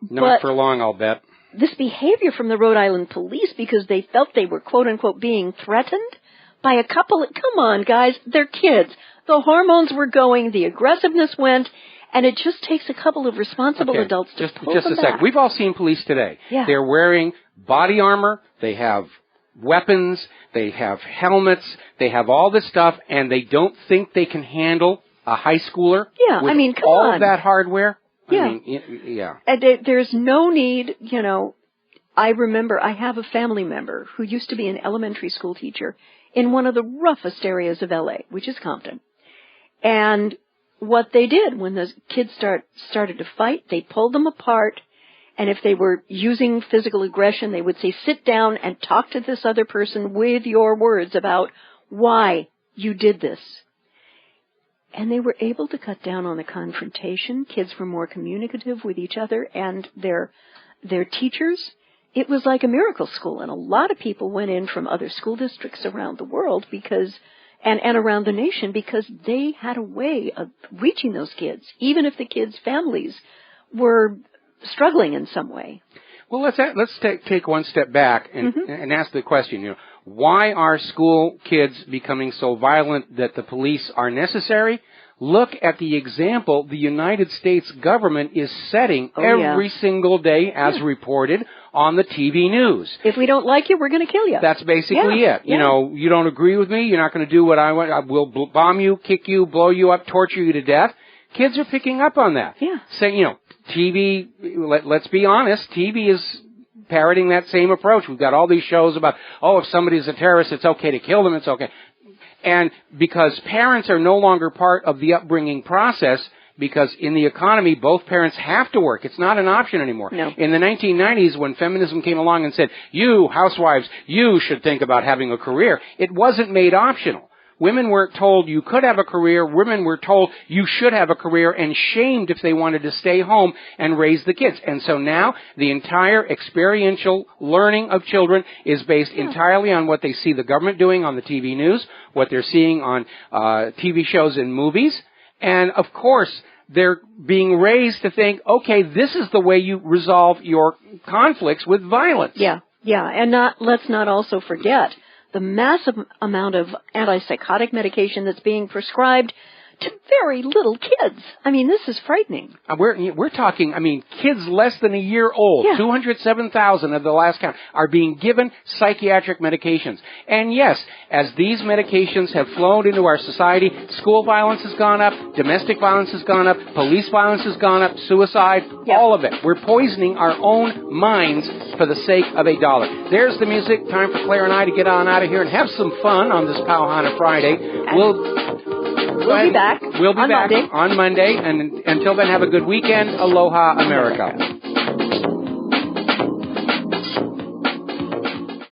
Not for long, I'll bet. This behavior from the Rhode Island police, because they felt they were, quote-unquote, being threatened by a couple of, come on, guys, they're kids. The hormones were going, the aggressiveness went, and it just takes a couple of responsible adults to pull them back. Just a sec. We've all seen police today. Yeah. They're wearing body armor, they have weapons, they have helmets, they have all this stuff, and they don't think they can handle a high schooler with I mean, come all on. of that hardware. Yeah. I mean, yeah. And there's no need, you know. I remember I have a family member who used to be an elementary school teacher in one of the roughest areas of L.A., which is Compton. And what they did when the kids started to fight, they pulled them apart. And if they were using physical aggression, they would say, sit down and talk to this other person with your words about why you did this. And they were able to cut down on the confrontation. Kids were more communicative with each other and their teachers. It was like a miracle school. And a lot of people went in from other school districts around the world because, and around the nation, because they had a way of reaching those kids, even if the kids' families were struggling in some way. Well, let's take one step back and ask the question, you know, why are school kids becoming so violent that the police are necessary? Look at the example the United States government is setting every single day as reported on the TV news. If we don't like you, we're going to kill you. That's basically it. You know, you don't agree with me, you're not going to do what I want. I will bomb you, kick you, blow you up, torture you to death. Kids are picking up on that. Yeah. Saying, you know, TV, let's be honest, TV is parroting that same approach. We've got all these shows about, if somebody's a terrorist, it's okay to kill them, it's okay. And because parents are no longer part of the upbringing process, because in the economy, both parents have to work. It's not an option anymore. No. In the 1990s, when feminism came along and said, you, housewives, you should think about having a career, it wasn't made optional. Women weren't told you could have a career. Women were told you should have a career and shamed if they wanted to stay home and raise the kids. And so now the entire experiential learning of children is based entirely on what they see the government doing on the TV news, what they're seeing on TV shows and movies. And, of course, they're being raised to think, okay, this is the way you resolve your conflicts with violence. Yeah, and let's not also forget the massive amount of antipsychotic medication that's being prescribed to very little kids. I mean, this is frightening. We're talking, kids less than a year old, 207,000 of the last count, are being given psychiatric medications. And yes, as these medications have flowed into our society, school violence has gone up, domestic violence has gone up, police violence has gone up, suicide, all of it. We're poisoning our own minds for the sake of $1. There's the music. Time for Claire and I to get on out of here and have some fun on this Kaahumanu Friday. We'll be back. We'll be back on Monday. And until then, have a good weekend. Aloha, America.